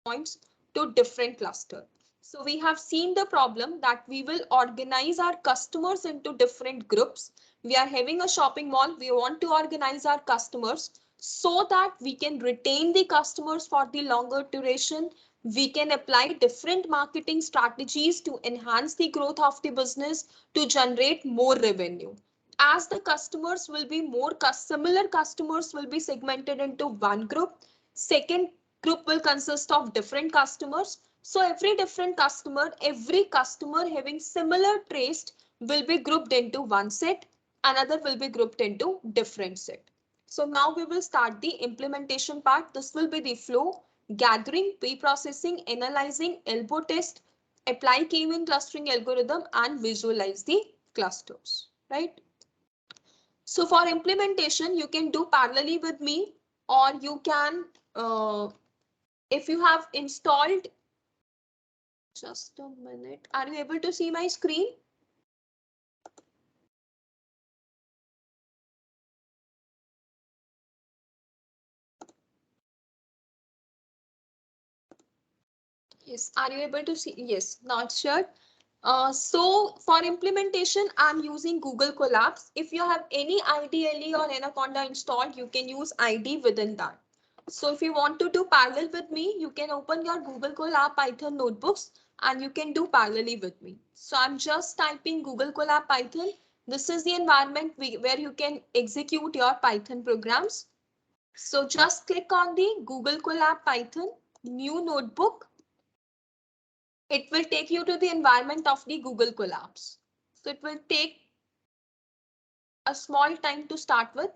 points to different cluster. So we have seen the problem that we will organize our customers into different groups. We are having a shopping mall. We want to organize our customers so that we can retain the customers for the longer duration. We can apply different marketing strategies to enhance the growth of the business to generate more revenue. As the customers will be more similar, customers will be segmented into one group. Second group will consist of different customers. So every customer having similar taste will be grouped into one set. Another will be grouped into different set. So now we will start the implementation part. This will be the flow: gathering, pre-processing, analyzing, elbow test, apply k-mean clustering algorithm, and visualize the clusters, right? So for implementation, you can do parallelly with me, or you can, if you have installed, just a minute, are you able to see my screen? Yes, are you able to see? Yes, not sure. So for implementation, I'm using Google Colabs. If you have any IDLE or Anaconda installed, you can use ID within that. So if you want to do parallel with me, you can open your Google Colab Python notebooks and you can do parallelly with me. So I'm just typing Google Colab Python. This is the environment where you can execute your Python programs. So just click on the Google Colab Python, new notebook. It will take you to the environment of the Google Colabs. So it will take a small time to start with.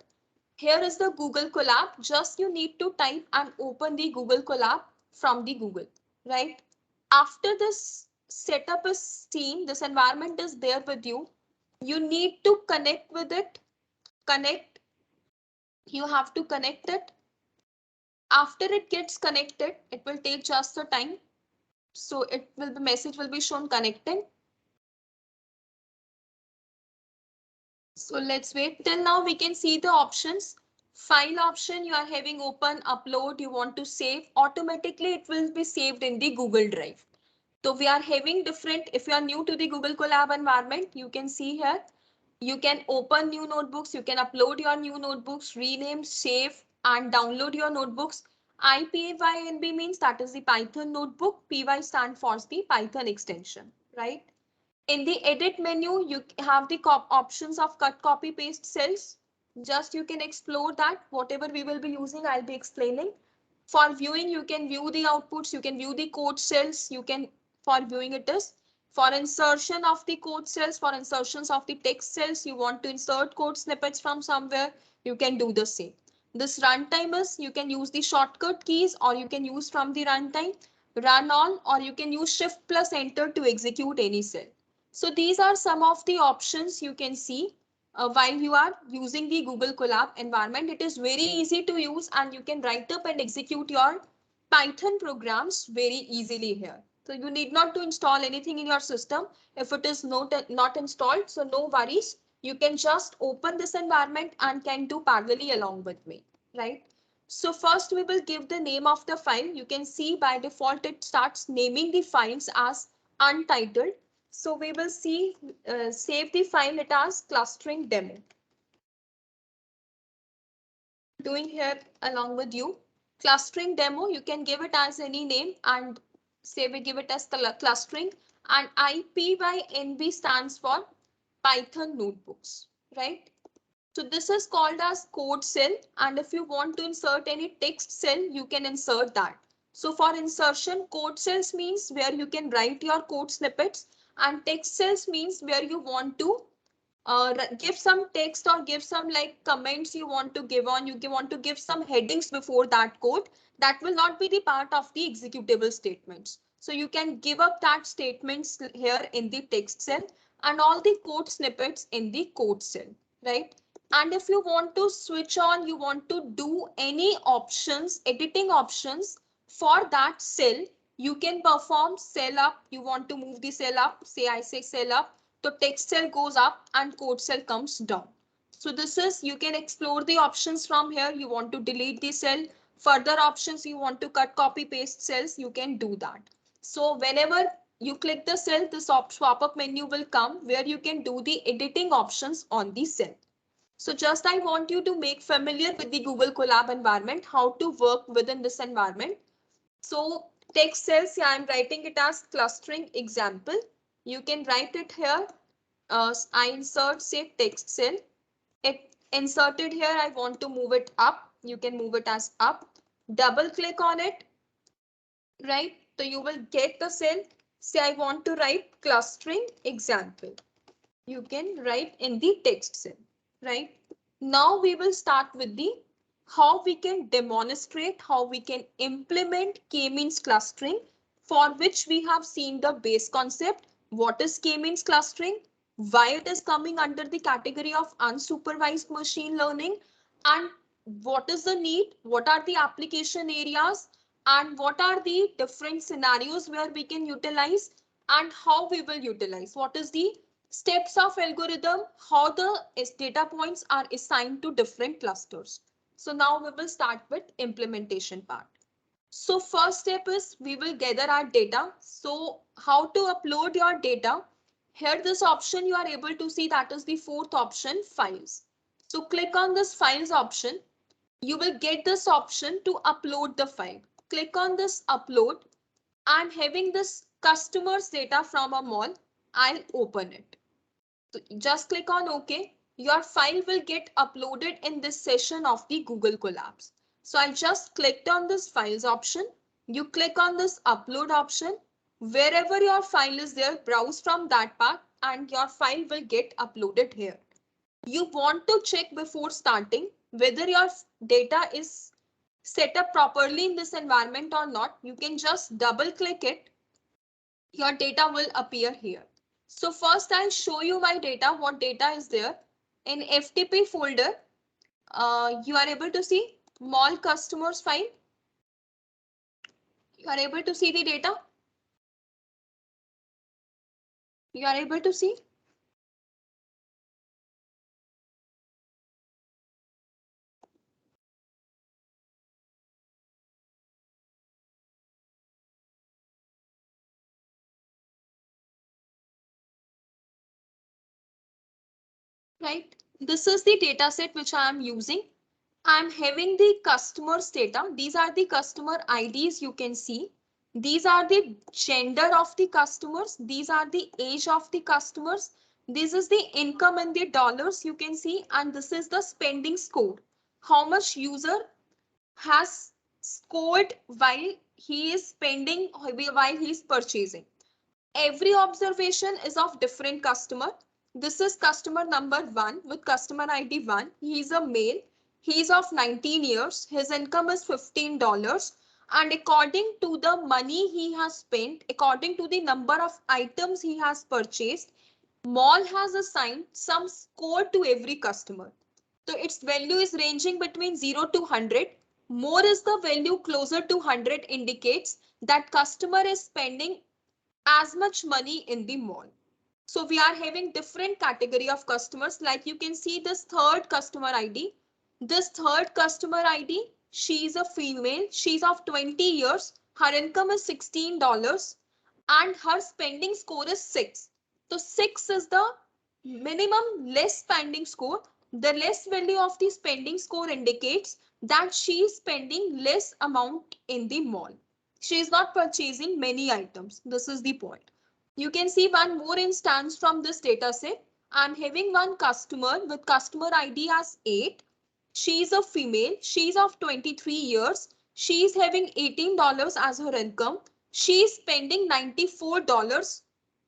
Here is the Google Colab. Just you need to type and open the Google Colab from the Google, right? After this setup is seen, this environment is there with you. You need to connect with it. Connect. You have to connect it. After it gets connected, it will take just a time. So the message will be shown connecting. So let's wait till now. We can see the options. File option you are having open, upload, you want to save, automatically it will be saved in the Google Drive. So we are having different, if you are new to the Google Colab environment, you can see here, you can open new notebooks, you can upload your new notebooks, rename, save, and download your notebooks. IPYNB means that is the Python notebook. PY stands for the Python extension, right? In the edit menu, you have the options of cut, copy, paste cells. Just you can explore that. Whatever we will be using, I'll be explaining. For viewing, you can view the outputs. You can view the code cells. You can, for viewing it is. For insertion of the code cells, for insertions of the text cells, you want to insert code snippets from somewhere, you can do the same. This runtime is, you can use the shortcut keys or you can use from the runtime. Run all, or you can use shift plus enter to execute any cell. So these are some of the options you can see while you are using the Google Colab environment. It is very easy to use and you can write up and execute your Python programs very easily here. So you need not to install anything in your system. If it is not installed, so no worries. You can just open this environment and can do parallelly along with me, right? So first we will give the name of the file. You can see by default it starts naming the files as untitled. So we will see, save the file it as clustering demo. Doing here along with you. Clustering demo, you can give it as any name and say we give it as clustering, and IPYNB stands for Python notebooks, right? So this is called as code cell, and if you want to insert any text cell, you can insert that. So for insertion, code cells means where you can write your code snippets, and text cells means where you want to give some text or give some like comments you want to give on, you want to give some headings before that code that will not be the part of the executable statements. So you can give up that statements here in the text cell and all the code snippets in the code cell, right? And if you want to switch on, you want to do any options, editing options for that cell, you can perform cell up. You want to move the cell up, say I say cell up, so text cell goes up and code cell comes down. So this is, you can explore the options from here. You want to delete the cell, further options you want to cut, copy, paste cells, you can do that. So whenever you click the cell, this pop-up menu will come where you can do the editing options on the cell. So just I want you to make familiar with the Google Colab environment, how to work within this environment. So text cells, yeah, I'm writing it as clustering example. You can write it here. I insert say text cell. It inserted here. I want to move it up. You can move it as up. Double click on it, right? So you will get the cell. Say I want to write clustering example. You can write in the text cell, right? Now we will start with the how we can demonstrate, how we can implement k-means clustering, for which we have seen the base concept. What is k-means clustering? Why it is coming under the category of unsupervised machine learning, and what is the need, what are the application areas, and what are the different scenarios where we can utilize, and how we will utilize, what is the steps of algorithm, how the data points are assigned to different clusters. So now we will start with implementation part. So first step is we will gather our data. So how to upload your data? Here this option you are able to see, that is the fourth option, files. So click on this files option. You will get this option to upload the file. Click on this upload. I'm having this customer's data from a mall. I'll open it. So just click on OK. Your file will get uploaded in this session of the Google Colabs. So I just clicked on this files option. You click on this upload option. Wherever your file is there, browse from that part and your file will get uploaded here. You want to check before starting whether your data is set up properly in this environment or not. You can just double click it. Your data will appear here. So first I'll show you my data, what data is there. In FTP folder, you are able to see mall customers file. You are able to see the data. You are able to see. Right. This is the data set which I am using. I'm having the customers data. These are the customer IDs you can see. These are the gender of the customers. These are the age of the customers. This is the income in the dollars you can see. And this is the spending score. How much user has scored while he is spending, while he is purchasing. Every observation is of different customer. This is customer number 1 with customer ID 1. He is a male. He is of 19 years. His income is $15. And according to the money he has spent, according to the number of items he has purchased, mall has assigned some score to every customer. So its value is ranging between 0 to 100. More is the value, closer to 100 indicates that customer is spending as much money in the mall. So we are having different category of customers. Like you can see this third customer ID. This third customer ID, she is a female. She's of 20 years. Her income is $16 and her spending score is 6. So 6 is the minimum less spending score. The less value of the spending score indicates that she is spending less amount in the mall. She is not purchasing many items. This is the point. You can see one more instance from this data set. I'm having one customer with customer ID as 8. She is a female. She is of 23 years. She is having $18 as her income. She is spending $94.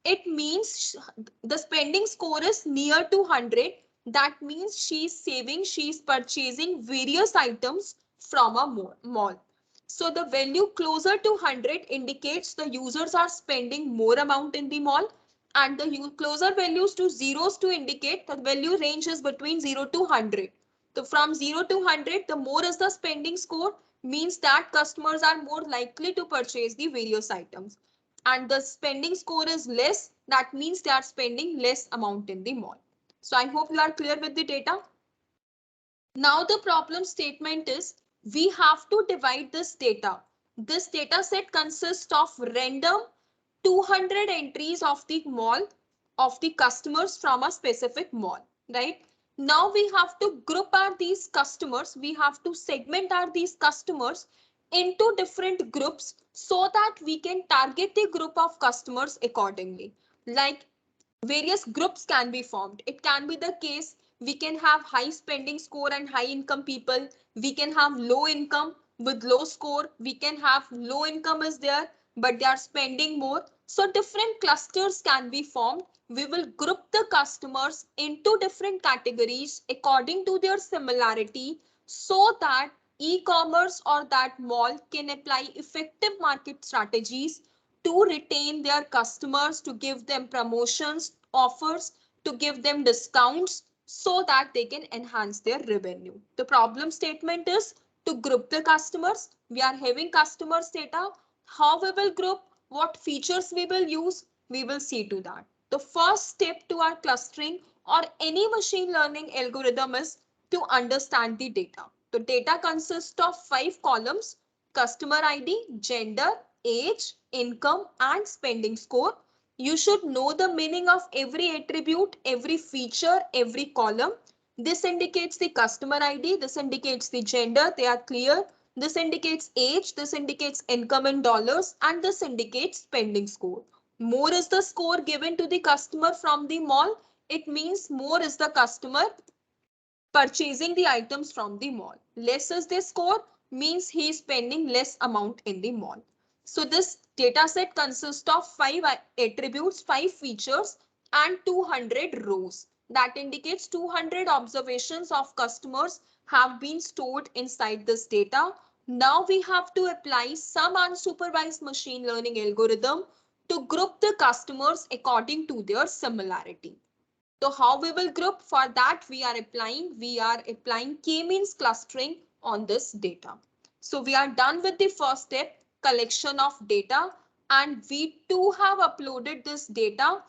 It means the spending score is near to 100. That means she is saving, she is purchasing various items from a mall. So the value closer to 100 indicates the users are spending more amount in the mall, and the closer values to zeros to indicate the value range is between 0 to 100. So from 0 to 100, the more is the spending score, means that customers are more likely to purchase the various items. And the spending score is less, that means they are spending less amount in the mall. So I hope you are clear with the data. Now the problem statement is we have to divide this data. This data set consists of random 200 entries of the mall of the customers from a specific mall, right? Now we have to group our these customers. We have to segment our these customers into different groups so that we can target the group of customers accordingly. Like various groups can be formed. It can be the case we can have high spending score and high income people. We can have low income with low score. We can have low income is there, but they are spending more. So different clusters can be formed. We will group the customers into different categories according to their similarity so that e-commerce or that mall can apply effective market strategies to retain their customers, to give them promotions, offers, to give them discounts so that they can enhance their revenue. The problem statement is to group the customers. We are having customers data. How we will group, what features we will use, we will see to that. The first step to our clustering or any machine learning algorithm is to understand the data. The data consists of 5 columns: customer ID, gender, age, income, and spending score. You should know the meaning of every attribute, every feature, every column. This indicates the customer ID. This indicates the gender. They are clear. This indicates age. This indicates income in dollars. And this indicates spending score. More is the score given to the customer from the mall. It means more is the customer purchasing the items from the mall. Less is the score means he is spending less amount in the mall. So this data set consists of 5 attributes, 5 features and 200 rows. That indicates 200 observations of customers have been stored inside this data. Now we have to apply some unsupervised machine learning algorithm to group the customers according to their similarity. So how we will group? For that we are applying k-means clustering on this data. So we are done with the first step, collection of data, and we too have uploaded this data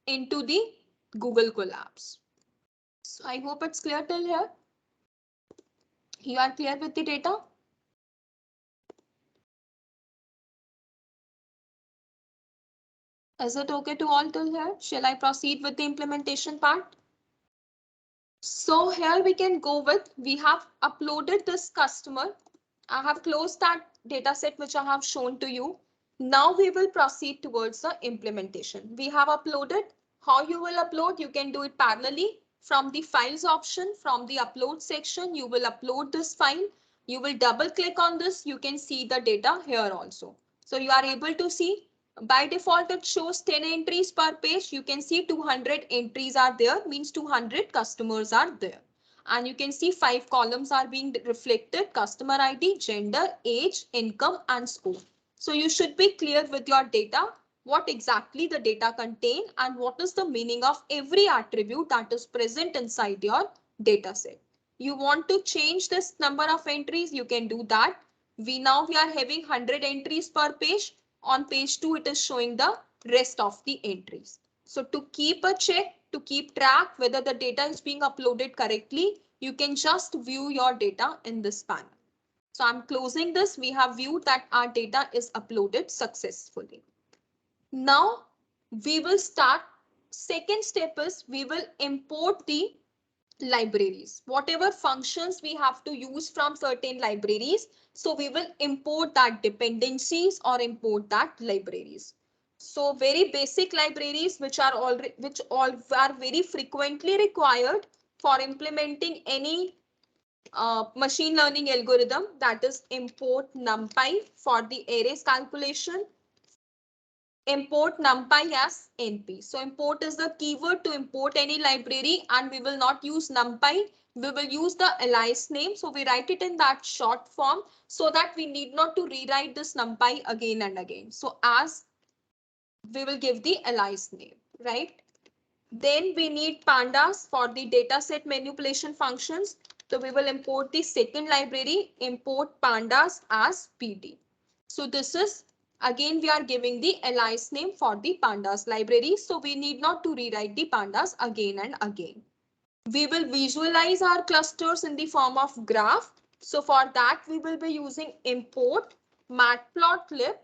into the Google Colabs. So I hope it's clear till here. You are clear with the data? Is it okay to all till here? Shall I proceed with the implementation part? So here we can go with, we have uploaded this customer. I have closed that data set which I have shown to you. Now we will proceed towards the implementation. We have uploaded. How you will upload? You can do it parallelly from the files option, from the upload section. You will upload this file. You will double click on this. You can see the data here also. So you are able to see by default it shows 10 entries per page. You can see 200 entries are there, means 200 customers are there. And you can see 5 columns are being reflected: customer ID, gender, age, income and score. So you should be clear with your data, what exactly the data contain and what is the meaning of every attribute that is present inside your data set. You want to change this number of entries, you can do that. We are having 100 entries per page. On page 2 it is showing the rest of the entries. So to keep a check, to keep track whether the data is being uploaded correctly, you can just view your data in this panel. So I'm closing this. We have viewed that our data is uploaded successfully. Now we will start. Second step is we will import the libraries. Whatever functions we have to use from certain libraries, so we will import that dependencies or import that libraries. So very basic libraries which all are very frequently required for implementing any machine learning algorithm, that is import numpy for the arrays calculation, import numpy as np. So import is the keyword to import any library, and we will not use numpy. We will use the alias name. So we write it in that short form so that we need not to rewrite this numpy again and again. So as we will give the alias name, right? Then we need pandas for the dataset manipulation functions. So we will import the second library, import pandas as PD. So this is, again we are giving the alias name for the pandas library. So we need not to rewrite the pandas again and again. We will visualize our clusters in the form of graph. So for that, we will be using import matplotlib.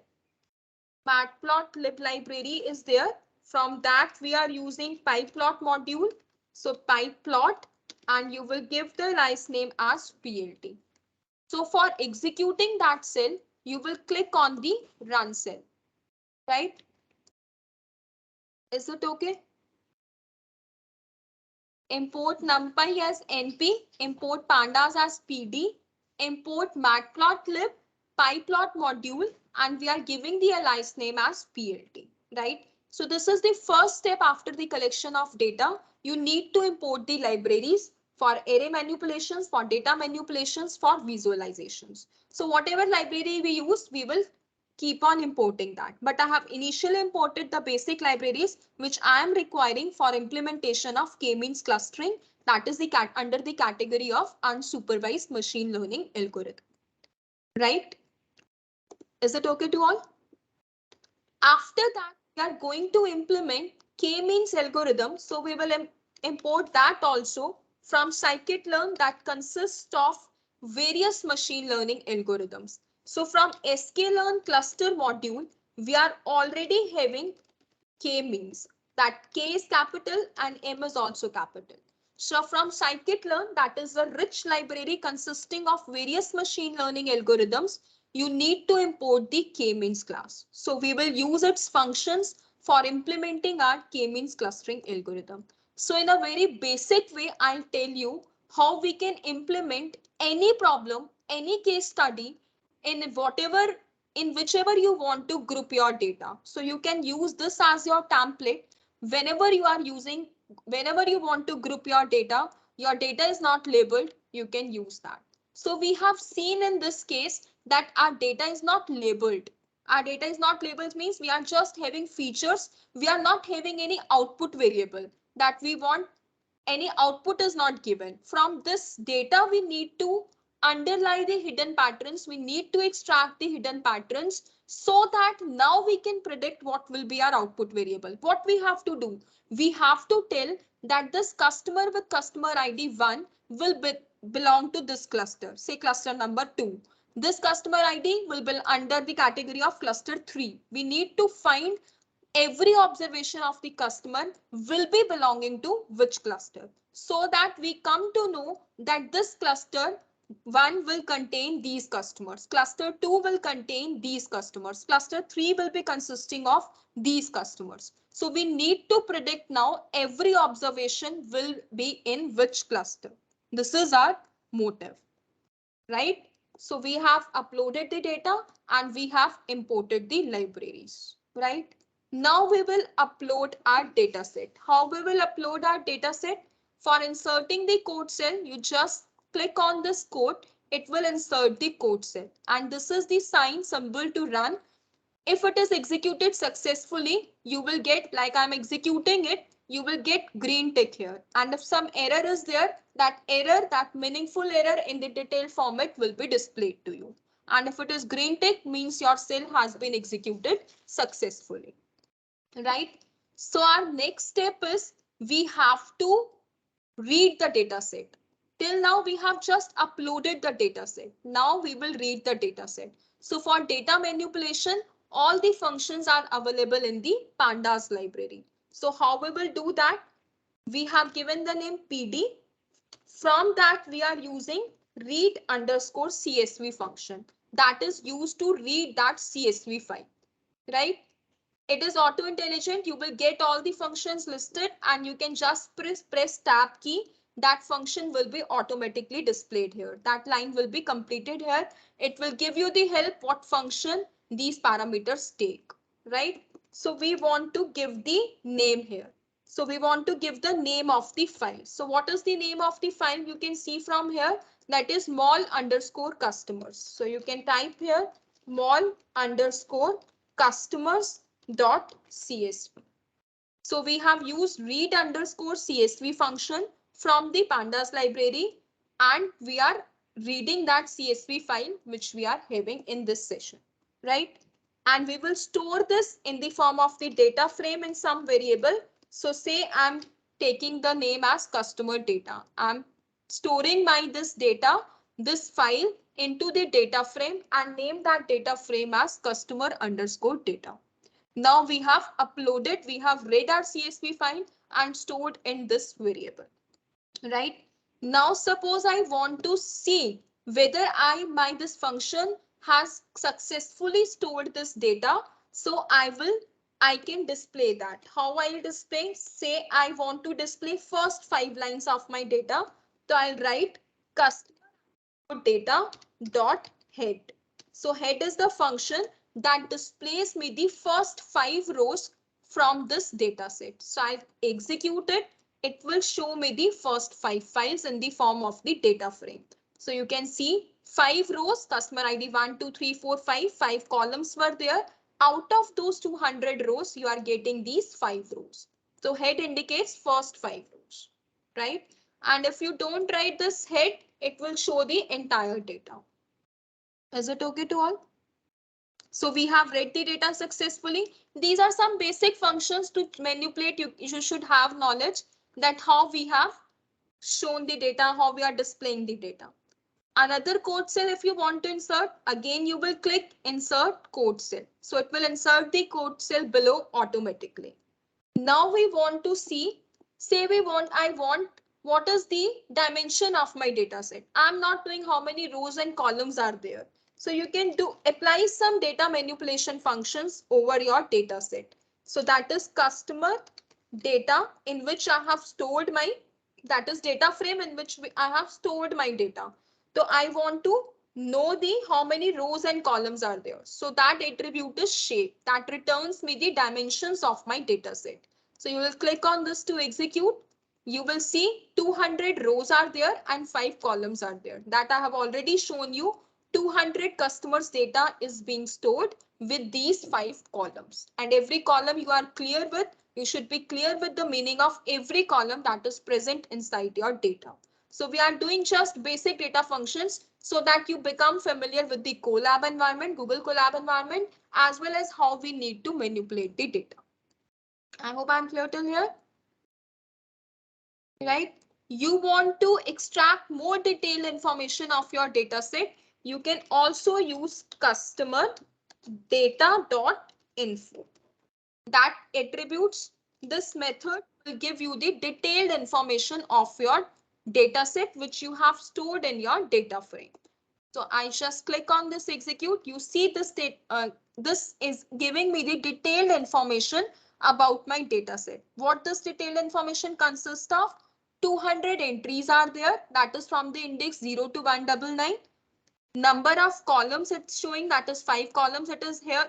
Matplotlib library is there. From that, we are using pyplot module. So pyplot, and you will give the license name as PLT. So for executing that cell, you will click on the run cell, right? Is it okay? Import numpy as np, import pandas as pd, import matplotlib, pyplot module, and we are giving the alias name as plt, right? So this is the first step after the collection of data. You need to import the libraries for array manipulations, for data manipulations, for visualizations. So whatever library we use, we will keep on importing that. But I have initially imported the basic libraries which I am requiring for implementation of k-means clustering, that is the under the category of unsupervised machine learning algorithm. Right? Is it okay to all? After that, we are going to implement k-means algorithm. So we will import that also from scikit-learn, that consists of various machine learning algorithms. So from sklearn cluster module, we are already having k-means. That k is capital and m is also capital. So from scikit-learn, that is a rich library consisting of various machine learning algorithms, you need to import the k-means class. So we will use its functions for implementing our k-means clustering algorithm. So in a very basic way, I'll tell you how we can implement any problem, any case study in whatever, in whichever you want to group your data. So you can use this as your template whenever you are using, whenever you want to group your data is not labeled, you can use that. So we have seen in this case that our data is not labeled. Our data is not labeled means we are just having features. We are not having any output variable that we want, any output is not given. From this data, we need to underlie the hidden patterns. We need to extract the hidden patterns so that now we can predict what will be our output variable. What we have to do? We have to tell that this customer with customer ID 1 will belong to this cluster, say cluster number 2. This customer ID will be under the category of cluster 3. We need to find every observation of the customer will be belonging to which cluster, so that we come to know that this cluster 1 will contain these customers, cluster 2 will contain these customers, cluster 3 will be consisting of these customers. So we need to predict now every observation will be in which cluster. This is our motive, right? So we have uploaded the data and we have imported the libraries, right? Now we will upload our data set. How we will upload our data set? For inserting the code cell, you just click on this code. It will insert the code cell. And this is the sign symbol to run. If it is executed successfully, you will get, like I'm executing it, you will get green tick here. And if some error is there, that error, that meaningful error in the detailed format will be displayed to you. And if it is green tick, means your cell has been executed successfully, right? So our next step is we have to read the data set. Till now we have just uploaded the data set. Now we will read the data set. So for data manipulation, all the functions are available in the pandas library. So how we will do that? We have given the name PD. From that we are using read underscore CSV function that is used to read that CSV file, right? It is auto intelligent. You will get all the functions listed and you can just press tab key. That function will be automatically displayed here. That line will be completed here. It will give you the help what function these parameters take, right? So we want to give the name here. So we want to give the name of the file. So what is the name of the file? You can see from here, that is mall underscore customers. So you can type here mall underscore customers dot csv. So we have used read underscore csv function from the pandas library and we are reading that csv file which we are having in this session, right? And we will store this in the form of the data frame in some variable. So say I'm taking the name as customer data. I'm storing my this data this file into the data frame and name that data frame as customer underscore data. Now we have uploaded, we have read our CSV file and stored in this variable, right? Now suppose I want to see whether this function has successfully stored this data. So I can display that. How I'll display? Say I want to display first 5 lines of my data. So I'll write customer data dot head. So head is the function that displays me the first 5 rows from this data set. So I've executed. It will show me the first 5 files in the form of the data frame. So you can see 5 rows, customer ID 1, 2, 3, 4, 5, 5 columns were there. Out of those 200 rows, you are getting these 5 rows. So head indicates first 5 rows, right? And if you don't write this head, it will show the entire data. Is it okay to all? So we have read the data successfully. These are some basic functions to manipulate. You should have knowledge that how we have shown the data, how we are displaying the data. Another code cell, if you want to insert, again you will click insert code cell. So it will insert the code cell below automatically. Now we want to see, say I want what is the dimension of my data set. I'm not knowing how many rows and columns are there. So you can apply some data manipulation functions over your data set. So that is customer data in which I have stored my, that is data frame in which I have stored my data. So I want to know the how many rows and columns are there. So that attribute is shape that returns me the dimensions of my data set. So you will click on this to execute. You will see 200 rows are there and 5 columns are there. That I have already shown you. 200 customers data is being stored with these 5 columns. And every column you are clear with, you should be clear with the meaning of every column that is present inside your data. So we are doing just basic data functions so that you become familiar with the Colab environment, Google Colab environment, as well as how we need to manipulate the data. I hope I'm clear till here. Right? You want to extract more detailed information of your data set. You can also use customer data.info. That attributes, this method will give you the detailed information of your data set which you have stored in your data frame. So I just click on this execute. You see this is giving me the detailed information about my data set. What this detailed information consists of? 200 entries are there. That is from the index 0 to 199. Number of columns it's showing, that is 5 columns. It is here.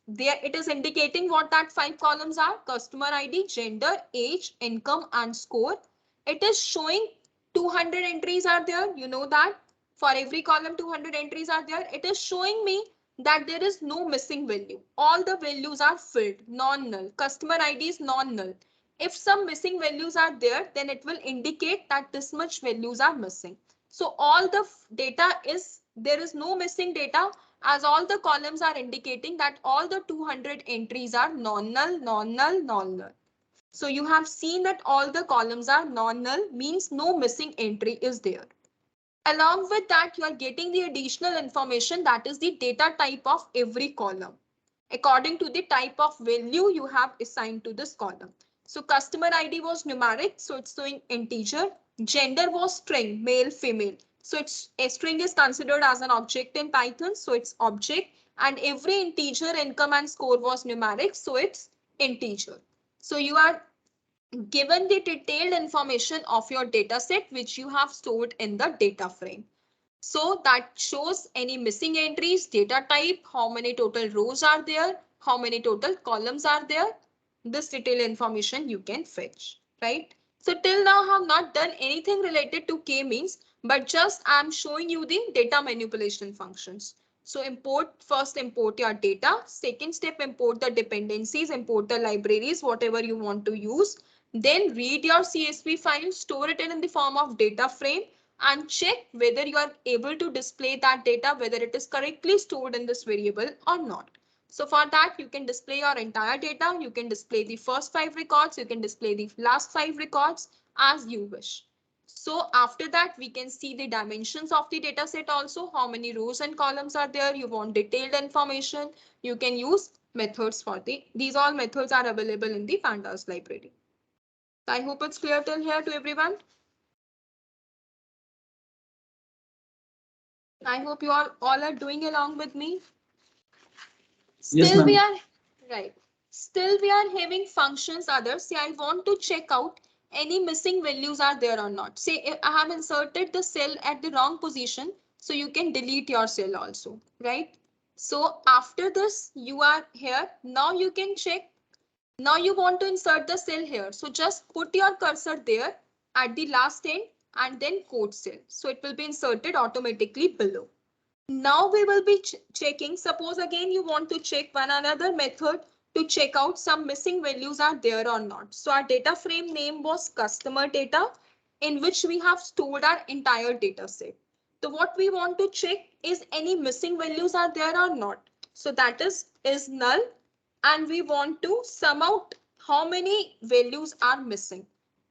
It is indicating what that 5 columns are: customer ID, gender, age, income, and score. It is showing 200 entries are there. You know that for every column 200 entries are there. It is showing me that there is no missing value. All the values are filled, non-null. Customer ID is non-null. If some missing values are there, then it will indicate that this much values are missing. So all the data is, there is no missing data, as all the columns are indicating that all the 200 entries are non-null, non-null, non-null. So you have seen that all the columns are non-null, means no missing entry is there. Along with that, you are getting the additional information, that is the data type of every column, according to the type of value you have assigned to this column. So customer ID was numeric, so it's showing integer. Gender was string, male, female. So it's a string is considered as an object in Python, so it's object. And every integer, income and score was numeric, so it's integer. So you are given the detailed information of your data set which you have stored in the data frame. So that shows any missing entries, data type, how many total rows are there, how many total columns are there. This detailed information you can fetch, right? So till now I have not done anything related to k-means, but just I am showing you the data manipulation functions. So first import your data. Second step, import the dependencies, import the libraries, whatever you want to use. Then read your CSV file, store it in the form of data frame, and check whether you are able to display that data, whether it is correctly stored in this variable or not. So for that, you can display your entire data. You can display the first 5 records. You can display the last 5 records as you wish. So after that, we can see the dimensions of the data set also, how many rows and columns are there. You want detailed information. You can use methods for these all methods are available in the pandas library. I hope it's clear till here to everyone. I hope you all are doing along with me. Yes, Still we ma'am. are right. Still we are having functions others. Say I want to check out any missing values are there or not. Say if I have inserted the cell at the wrong position, so you can delete your cell also, right? So after this, you are here. Now you can check. Now you want to insert the cell here. So just put your cursor there at the last end and then code cell. So it will be inserted automatically below. Now we will be checking. Suppose again you want to check one another method to check out some missing values are there or not. So our data frame name was customer data, in which we have stored our entire data set. So what we want to check is any missing values are there or not. So that is null, and we want to sum out how many values are missing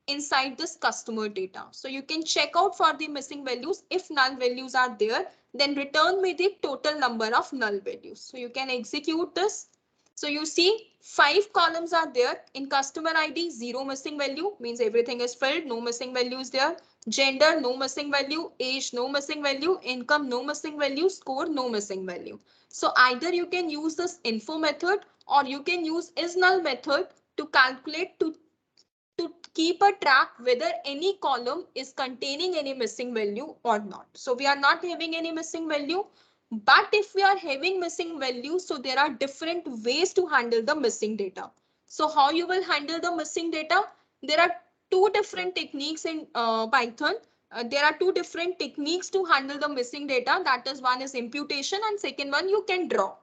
inside this customer data. So you can check out for the missing values. If null values are there, then return me the total number of null values. So you can execute this. So you see 5 columns are there in customer ID, 0 missing value means everything is filled, no missing values there. Gender, no missing value. Age, no missing value. Income, no missing value. Score, no missing value. So either you can use this info method or you can use is null method to calculate to keep a track whether any column is containing any missing value or not. So we are not having any missing value, but if we are having missing value, so there are different ways to handle the missing data. So how you will handle the missing data? There are two different techniques in Python. There are two different techniques to handle the missing data. That is, one is imputation and second one you can draw.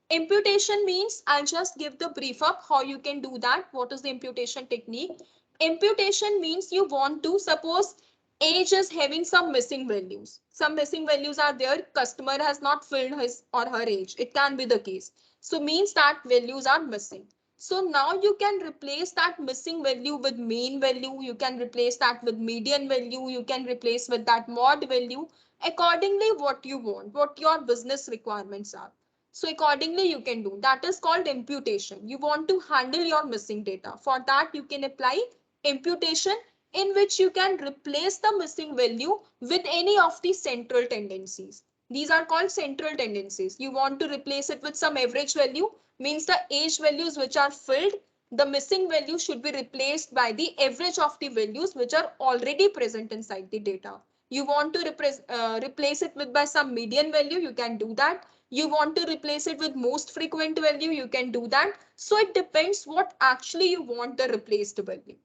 Imputation means, I'll just give the brief up how you can do that. What is the imputation technique? Imputation means you want to suppose age is having some missing values. Some missing values are there. Customer has not filled his or her age. It can be the case. So means that values are missing. So now you can replace that missing value with mean value. You can replace that with median value. You can replace with that mod value accordingly what you want, what your business requirements are. So accordingly you can do. That is called imputation. You want to handle your missing data. For that you can apply imputation, in which you can replace the missing value with any of the central tendencies. These are called central tendencies. You want to replace it with some average value, means the age values which are filled, the missing value should be replaced by the average of the values which are already present inside the data. You want to replace it with by some median value, you can do that. You want to replace it with most frequent value, you can do that. So it depends what actually you want the replaced value,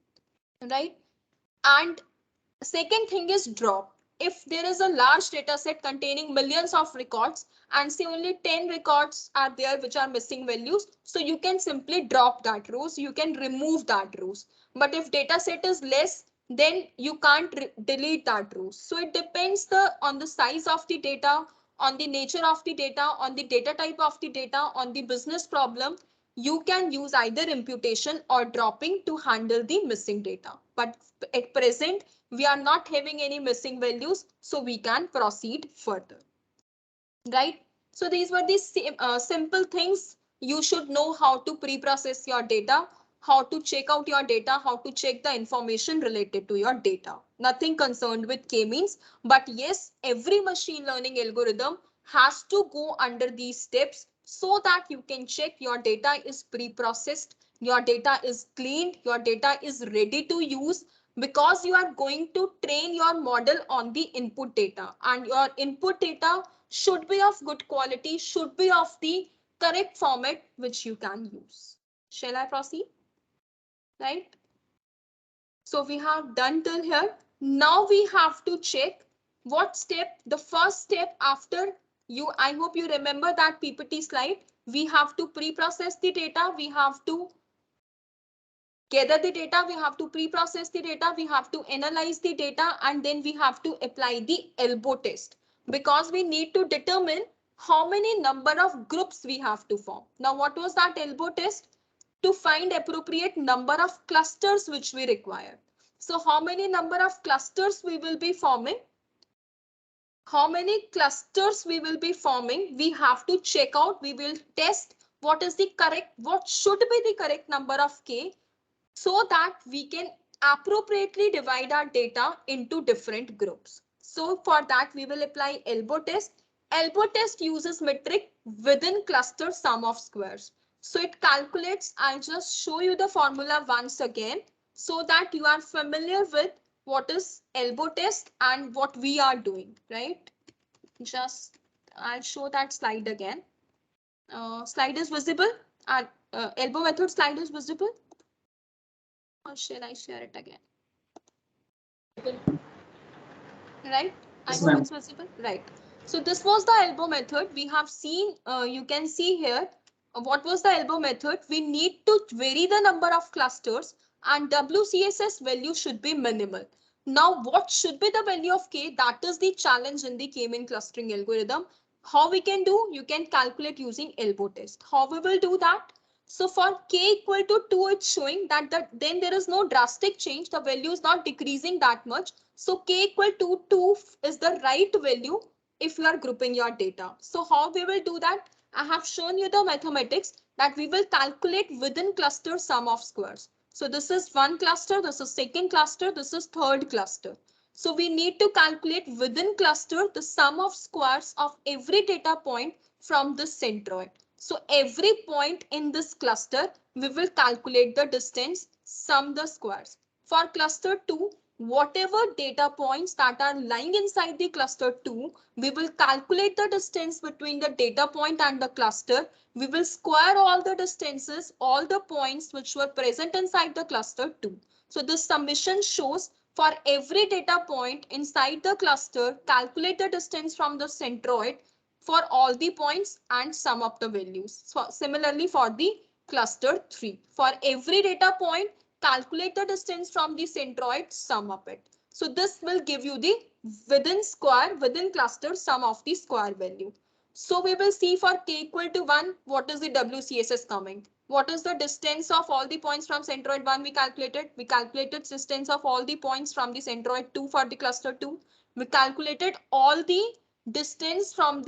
right? And second thing is drop. If there is a large data set containing millions of records and say only 10 records are there which are missing values, so you can simply drop that rows, you can remove that rows. But if data set is less, then you can't delete that rows. So it depends on the size of the data, on the nature of the data, on the data type of the data, on the business problem. You can use either imputation or dropping to handle the missing data. But at present, we are not having any missing values, so we can proceed further, right? So these were the simple things you should know: how to pre-process your data, how to check out your data, how to check the information related to your data. Nothing concerned with k-means, but yes, every machine learning algorithm has to go under these steps so that you can check your data is pre-processed, your data is cleaned, your data is ready to use, because you are going to train your model on the input data, and your input data should be of good quality, should be of the correct format which you can use. Shall I proceed? Right? So we have done till here. Now we have to check what step, the first step after you, I hope you remember that PPT slide. We have to pre-process the data. We have to gather the data, we have to pre-process the data, we have to analyze the data, and then we have to apply the elbow test, because we need to determine how many number of groups we have to form. Now what was that elbow test? To find appropriate number of clusters which we require. So how many number of clusters we will be forming? How many clusters we will be forming? We have to check out. We will test what is the correct, what should be the correct number of K, so that we can appropriately divide our data into different groups. So for that, we will apply elbow test. Elbow test uses metric within cluster sum of squares. So it calculates, I'll just show you the formula once again so that you are familiar with what is elbow test and what we are doing, right? Just, I'll show that slide again. Slide is visible and elbow method slide is visible. Or shall I share it again? Right? I Yes, hope ma'am. it's visible. Right. So this was the elbow method. We have seen, you can see here, what was the elbow method? We need to vary the number of clusters and WCSS value should be minimal. Now, what should be the value of K? That is the challenge in the K-mean clustering algorithm. How we can do? You can calculate using elbow test. How we will do that? So for K equal to 2, it's showing that then there is no drastic change. The value is not decreasing that much. So K equal to 2 is the right value if you are grouping your data. So how we will do that? I have shown you the mathematics that we will calculate within cluster sum of squares. So this is one cluster, this is second cluster, this is third cluster. So we need to calculate within cluster the sum of squares of every data point from this centroid. So every point in this cluster, we will calculate the distance, sum the squares. For cluster 2, whatever data points that are lying inside the cluster 2, we will calculate the distance between the data point and the cluster. We will square all the distances, all the points which were present inside the cluster 2. So this summation shows for every data point inside the cluster, calculate the distance from the centroid for all the points and sum up the values. So similarly for the cluster 3, for every data point, calculate the distance from the centroid, sum up it. So this will give you the within cluster sum of the square value. So we will see for K equal to 1, what is the WCSS coming? What is the distance of all the points from centroid 1 we calculated? We calculated distance of all the points from the centroid 2 for the cluster 2. We calculated all the distance of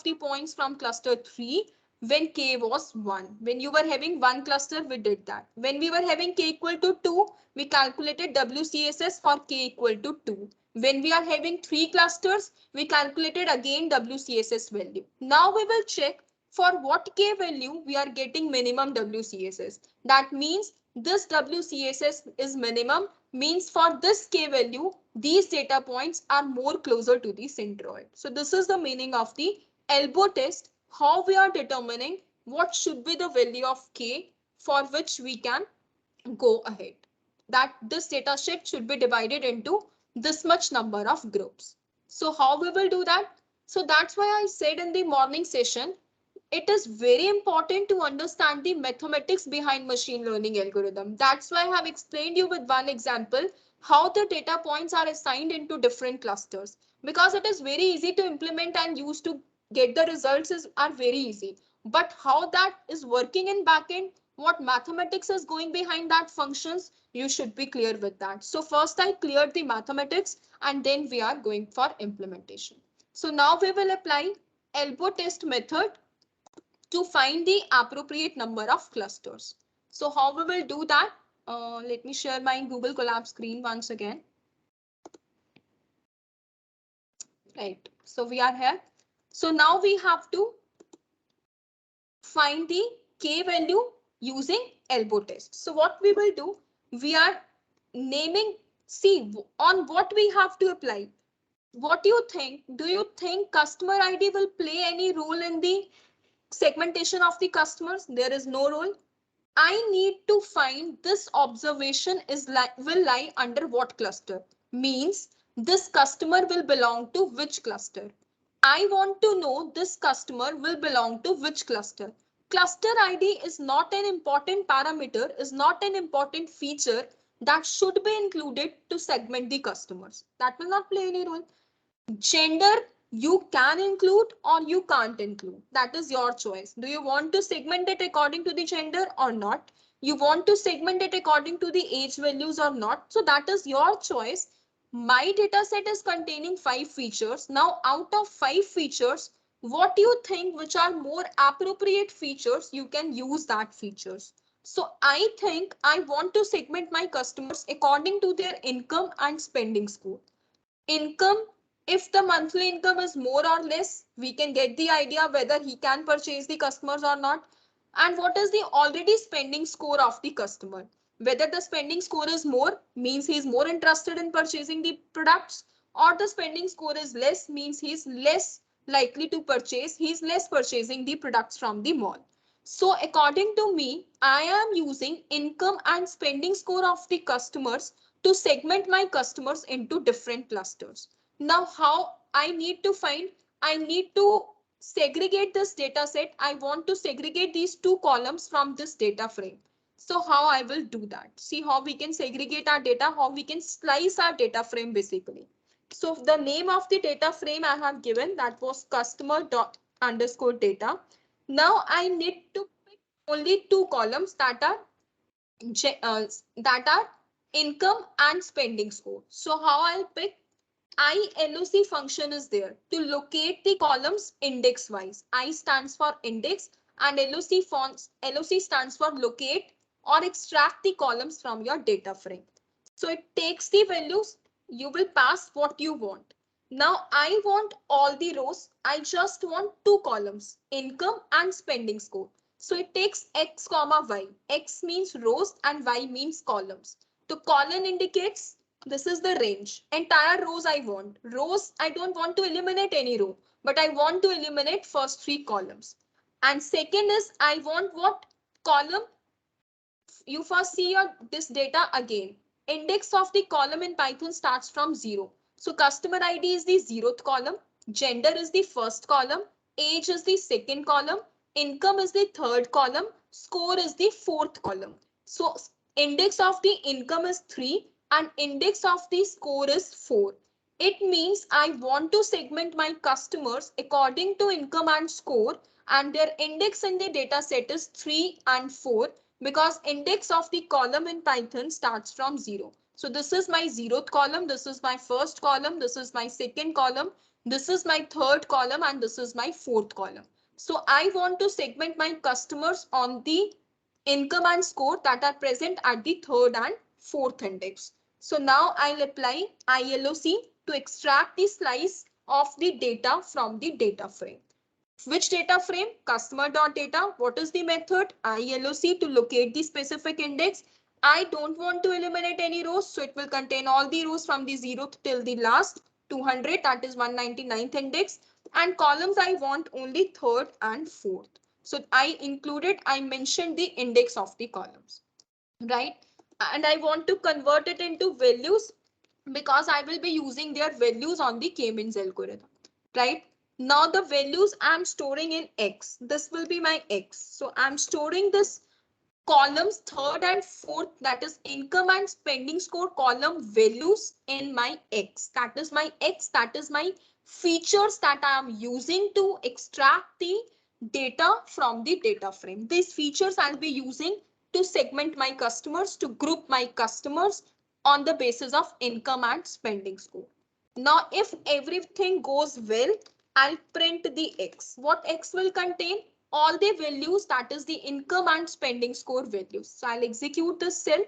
the points from cluster 3 when K was 1. When you were having one cluster, we did that. When we were having K equal to 2, we calculated WCSS for K equal to 2. When we are having 3 clusters, we calculated again WCSS value. Now we will check for what K value we are getting minimum WCSS. That means this WCSS is minimum, means for this K value, these data points are more closer to the centroid. So this is the meaning of the elbow test, how we are determining what should be the value of K for which we can go ahead. That this data set should be divided into this much number of groups. So how we will do that? So that's why I said in the morning session, it is very important to understand the mathematics behind machine learning algorithm. That's why I have explained you with one example how the data points are assigned into different clusters, because it is very easy to implement and use to get the results are very easy. But how that is working in backend, what mathematics is going behind that functions, you should be clear with that. So first I cleared the mathematics and then we are going for implementation. So now we will apply elbow test method to find the appropriate number of clusters. So how we will do that? Let me share my Google Colab screen once again. Right. So we are here. So now we have to find the K value using elbow test. So what we will do, we are naming, see on what we have to apply. What do you think? Do you think customer ID will play any role in the segmentation of the customers? There is no role. I need to find this observation will lie under what cluster. Means this customer will belong to which cluster. I want to know this customer will belong to which cluster. Cluster ID is not an important parameter, is not an important feature that should be included to segment the customers. That will not play any role. Gender, you can include or you can't include. That is your choice. Do you want to segment it according to the gender or not? You want to segment it according to the age values or not. So that is your choice. My data set is containing 5 features. Now out of 5 features, what do you think which are more appropriate features, you can use that features. So I think I want to segment my customers according to their income and spending score. Income, if the monthly income is more or less, we can get the idea whether he can purchase the customers or not. And what is the already spending score of the customer? Whether the spending score is more means he is more interested in purchasing the products, or the spending score is less means he is less likely to purchase, he is less purchasing the products from the mall. So according to me, I am using income and spending score of the customers to segment my customers into different clusters. Now, how I need to find, I need to segregate this data set. I want to segregate these 2 columns from this data frame. So how I will do that? See how we can segregate our data, how we can slice our data frame basically. So the name of the data frame I have given, that was customer dot underscore data. Now I need to pick only 2 columns that are income and spending score. So how I'll pick, ILOC function is there to locate the columns index wise. I stands for index and LOC stands for locate or extract the columns from your data frame. So it takes the values, you will pass what you want. Now I want all the rows. I just want 2 columns, income and spending score. So it takes X comma Y. X means rows and Y means columns. The column indicates this is the range. Entire rows I want. Rows, I don't want to eliminate any row, but I want to eliminate first 3 columns. And second is I want what column. You first see your this data again. Index of the column in Python starts from 0. So customer ID is the 0th column. Gender is the first column. Age is the second column. Income is the third column. Score is the fourth column. So index of the income is 3 and index of the score is 4. It means I want to segment my customers according to income and score, and their index in the data set is 3 and 4 because index of the column in Python starts from 0. So this is my 0th column, this is my first column, this is my second column, this is my third column, and this is my fourth column. So I want to segment my customers on the income and score that are present at the third and fourth index. So now I'll apply ILOC to extract the slice of the data from the data frame. Which data frame? Customer.data. What is the method? ILOC to locate the specific index. I don't want to eliminate any rows, so it will contain all the rows from the 0th till the last 200, that is 199th index. And columns I want only third and fourth. So I mentioned the index of the columns, right? And I want to convert it into values because I will be using their values on the K-means algorithm, right? Now the values I'm storing in X. This will be my X. So I'm storing this columns third and fourth, that is income and spending score column values in my X. That is my X. That is my features that I am using to extract the data from the data frame. These features I'll be using to segment my customers, to group my customers on the basis of income and spending score. Now, if everything goes well, I'll print the X. What X will contain? All the values, that is the income and spending score values. So I'll execute this cell.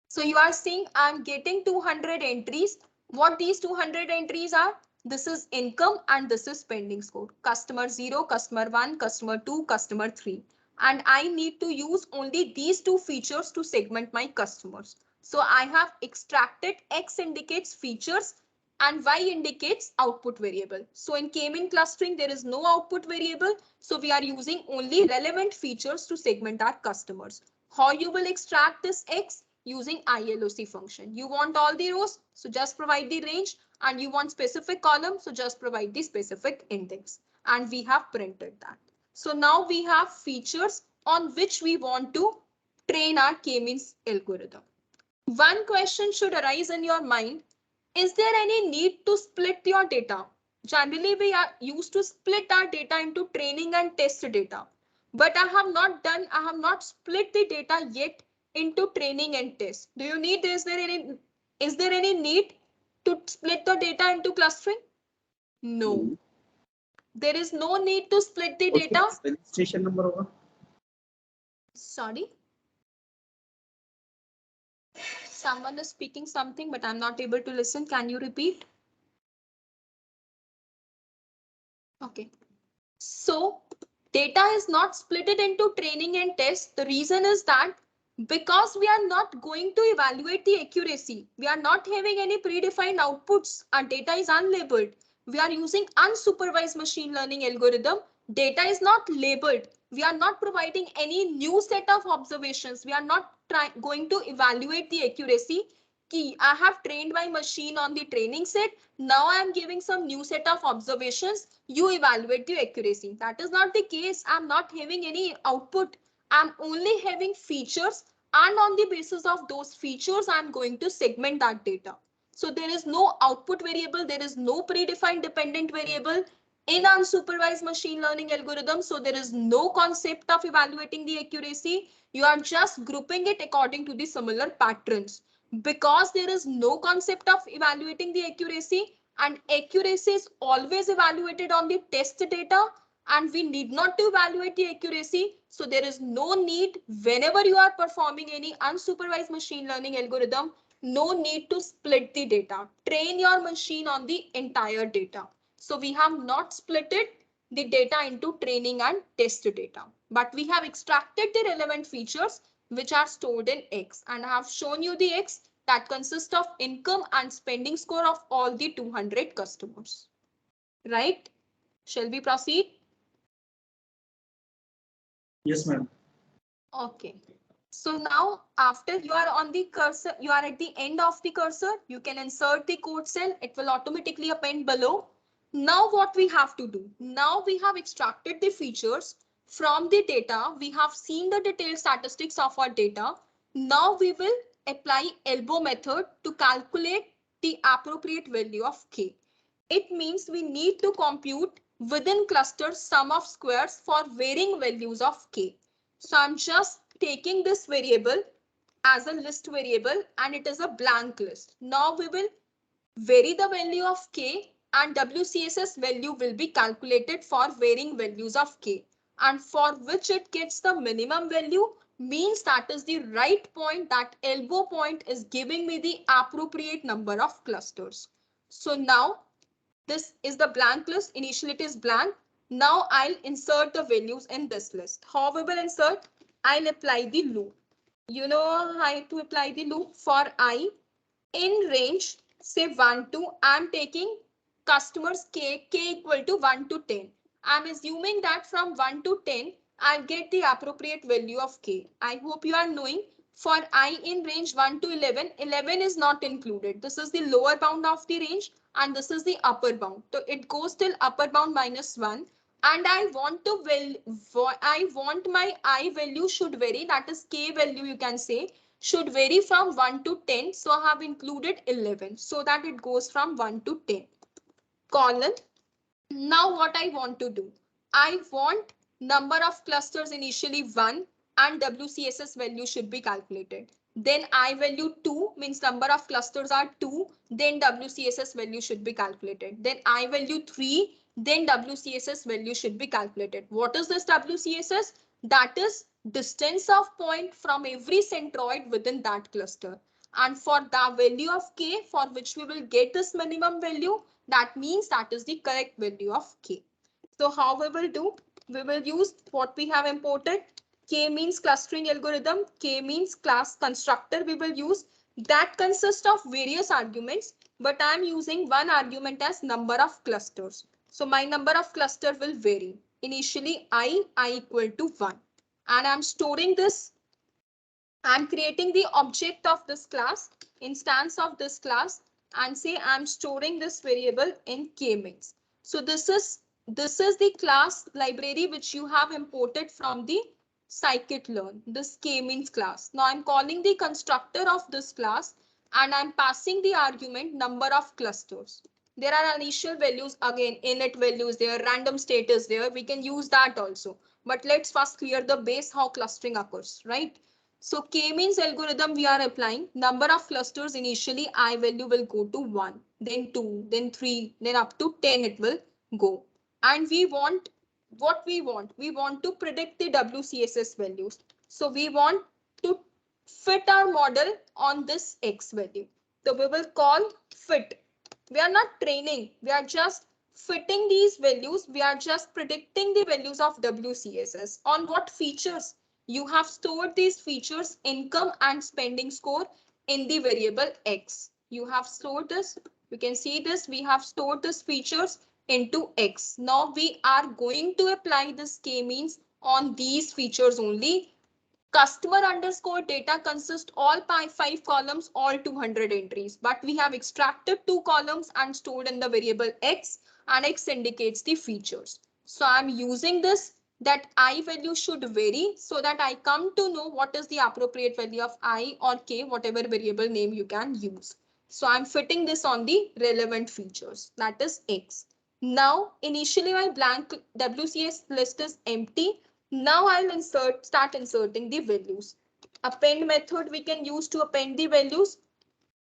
So you are seeing I'm getting 200 entries. What these 200 entries are? This is income and this is spending score. Customer 0, customer 1, customer 2, customer 3. And I need to use only these 2 features to segment my customers. So I have extracted X indicates features and Y indicates output variable. So in K-mean clustering, there is no output variable. So we are using only relevant features to segment our customers. How you will extract this X? Using ILOC function. You want all the rows, so just provide the range, and you want specific column, so just provide the specific index. And we have printed that. So now we have features on which we want to train our K-means algorithm. One question should arise in your mind. Is there any need to split your data? Generally, we are used to split our data into training and test data. but I have not split the data yet into training and test. Do you need, is there any need to split the data into clustering? No, नहीं. there is no need to split the उसके data. पास registration number होगा. Sorry, someone is speaking something, but I'm not able to listen. Can you repeat? Okay. So data is not split it into training and test. The reason is that because we are not going to evaluate the accuracy, we are not having any predefined outputs. Our data is unlabeled. We are using unsupervised machine learning algorithm. Data is not labeled. We are not providing any new set of observations. We are not going to evaluate the accuracy. Key, I have trained my machine on the training set. Now I am giving some new set of observations. You evaluate the accuracy. That is not the case. I'm not having any output. I'm only having features, and on the basis of those features, I'm going to segment that data. So there is no output variable. There is no predefined dependent variable in unsupervised machine learning algorithm. So there is no concept of evaluating the accuracy. You are just grouping it according to the similar patterns. Because there is no concept of evaluating the accuracy, and accuracy is always evaluated on the test data, and we need not to evaluate the accuracy. So there is no need, whenever you are performing any unsupervised machine learning algorithm, no need to split the data. Train your machine on the entire data. So we have not split it the data into training and test data, but we have extracted the relevant features which are stored in X, and I have shown you the X that consists of income and spending score of all the 200 customers. Right? Shall we proceed? Yes, ma'am. Okay. So now after you are on the cursor, you are at the end of the cursor, you can insert the code cell. It will automatically append below. Now what we have to do? Now we have extracted the features from the data. We have seen the detailed statistics of our data. Now we will apply elbow method to calculate the appropriate value of K. It means we need to compute within clusters sum of squares for varying values of K. So I'm just taking this variable as a list variable, and it is a blank list. Now we will vary the value of K, and WCSS value will be calculated for varying values of K, and for which it gets the minimum value, means that is the right point, that elbow point is giving me the appropriate number of clusters. So now this is the blank list. Initially it is blank. Now I'll insert the values in this list. How we will insert? I'll apply the loop. You know how to apply the loop. For I in range say 1 to, I'm taking customers k equal to 1 to 10. I'm assuming that from 1 to 10 I'll get the appropriate value of k. I hope you are knowing. For I in range 1 to 11, 11 is not included. This is the lower bound of the range, and this is the upper bound. So it goes till upper bound minus 1, and I want my I value should vary, that is k value you can say, should vary from 1 to 10. So I have included 11 so that it goes from 1 to 10. Colon. Now what I want to do? I want number of clusters initially 1, and WCSS value should be calculated. Then I value 2 means number of clusters are 2. Then WCSS value should be calculated. Then I value 3. Then WCSS value should be calculated. What is this WCSS? That is distance of point from every centroid within that cluster. And for the value of K, for which we will get this minimum value, that means that is the correct value of K. So how we will do? We will use what we have imported. K means clustering algorithm. K means class constructor we will use. That consists of various arguments, but I am using one argument as number of clusters. So my number of cluster will vary. Initially I equal to 1. And I'm storing this. I'm creating the object of this class, instance of this class, and say I'm storing this variable in k-means. So this is the class library which you have imported from the scikit-learn, this k-means class. Now I'm calling the constructor of this class, and I'm passing the argument number of clusters. There are initial values, again init values there, random status there, we can use that also. But let's first clear the base how clustering occurs, right? So k-means algorithm we are applying. Number of clusters, initially I value will go to 1, then 2, then 3, then up to 10 it will go. And we want, what we want? We want to predict the WCSS values. So we want to fit our model on this X value. So we will call fit. We are not training, we are just fitting these values. We are just predicting the values of WCSS. On what features? You have stored these features, income and spending score, in the variable X. You have stored this. You can see this. We have stored these features into X. Now we are going to apply this k-means on these features only. Customer underscore data consists all 5 columns, all 200 entries, but we have extracted 2 columns and stored in the variable X, and X indicates the features. So I'm using this, that I value should vary so that I come to know what is the appropriate value of I or K, whatever variable name you can use. So I'm fitting this on the relevant features, that is X. Now, initially my blank WCS list is empty. Now I'll start inserting the values. Append method we can use to append the values.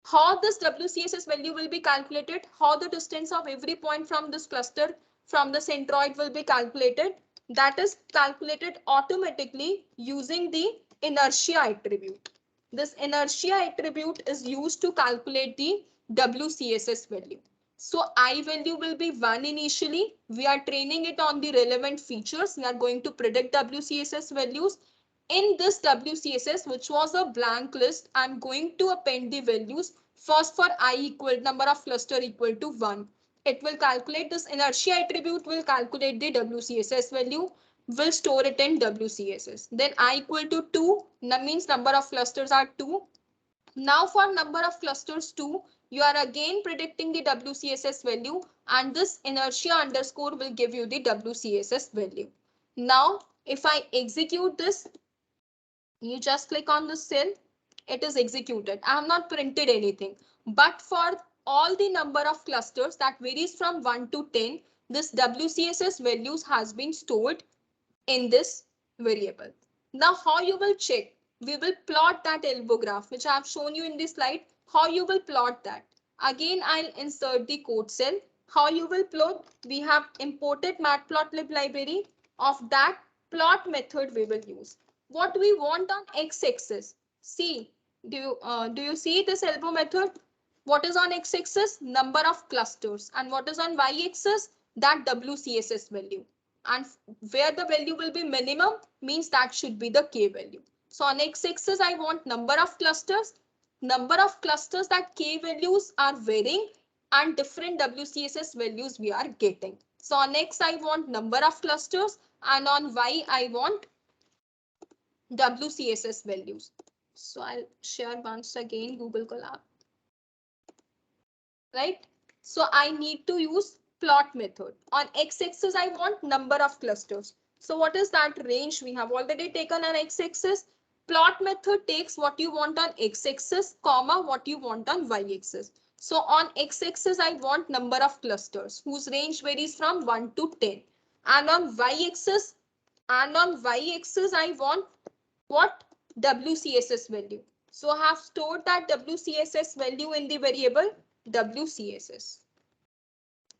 How this WCSS value will be calculated, how the distance of every point from this cluster from the centroid will be calculated, that is calculated automatically using the inertia attribute. This inertia attribute is used to calculate the WCSS value. So I value will be 1 initially. We are training it on the relevant features. We are going to predict WCSS values. In this WCSS, which was a blank list, I'm going to append the values. First, for I equal number of cluster equal to 1. It will calculate this inertia attribute, will calculate the WCSS value, will store it in WCSS. Then I equal to 2, that means number of clusters are 2. Now for number of clusters 2, you are again predicting the WCSS value, and this inertia underscore will give you the WCSS value. Now, if I execute this, you just click on the cell, it is executed. I have not printed anything. But for all the number of clusters that varies from 1 to 10, this WCSS values has been stored in this variable. Now how you will check? We will plot that elbow graph, which I have shown you in this slide. How you will plot that? Again, I'll insert the code cell. How you will plot? We have imported matplotlib library. Of that, plot method we will use. What we want on x-axis? See, do you see this elbow method? What is on x-axis? Number of clusters. And what is on y-axis? That WCSS value. And where the value will be minimum means that should be the k value. So on x-axis I want number of clusters. Number of clusters that k values are varying and different WCSS values we are getting. So on x I want number of clusters, and on y I want WCSS values. So I'll share once again Google Colab, right? So I need to use plot method. On x-axis, I want number of clusters. So what is that range? We have already taken an x-axis. Plot method takes what you want on x-axis, comma, what you want on y-axis. So on x-axis, I want number of clusters whose range varies from 1 to 10. And on y-axis, I want what? WCSS value. So I have stored that WCSS value in the variable WCSS.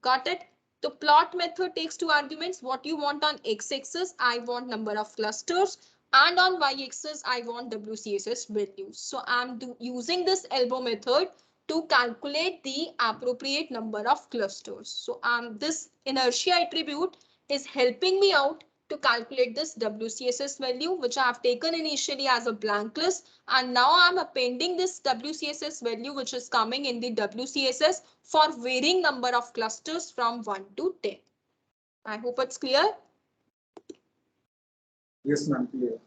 Got it? The plot method takes 2 arguments. What you want on x-axis, I want number of clusters, and on y-axis, I want WCSS values. So I'm using this elbow method to calculate the appropriate number of clusters. So this inertia attribute is helping me out to calculate this WCSS value, which I have taken initially as a blank list. And now I'm appending this WCSS value, which is coming in the WCSS for varying number of clusters from 1 to 10. I hope it's clear. Yes, ma'am, clear.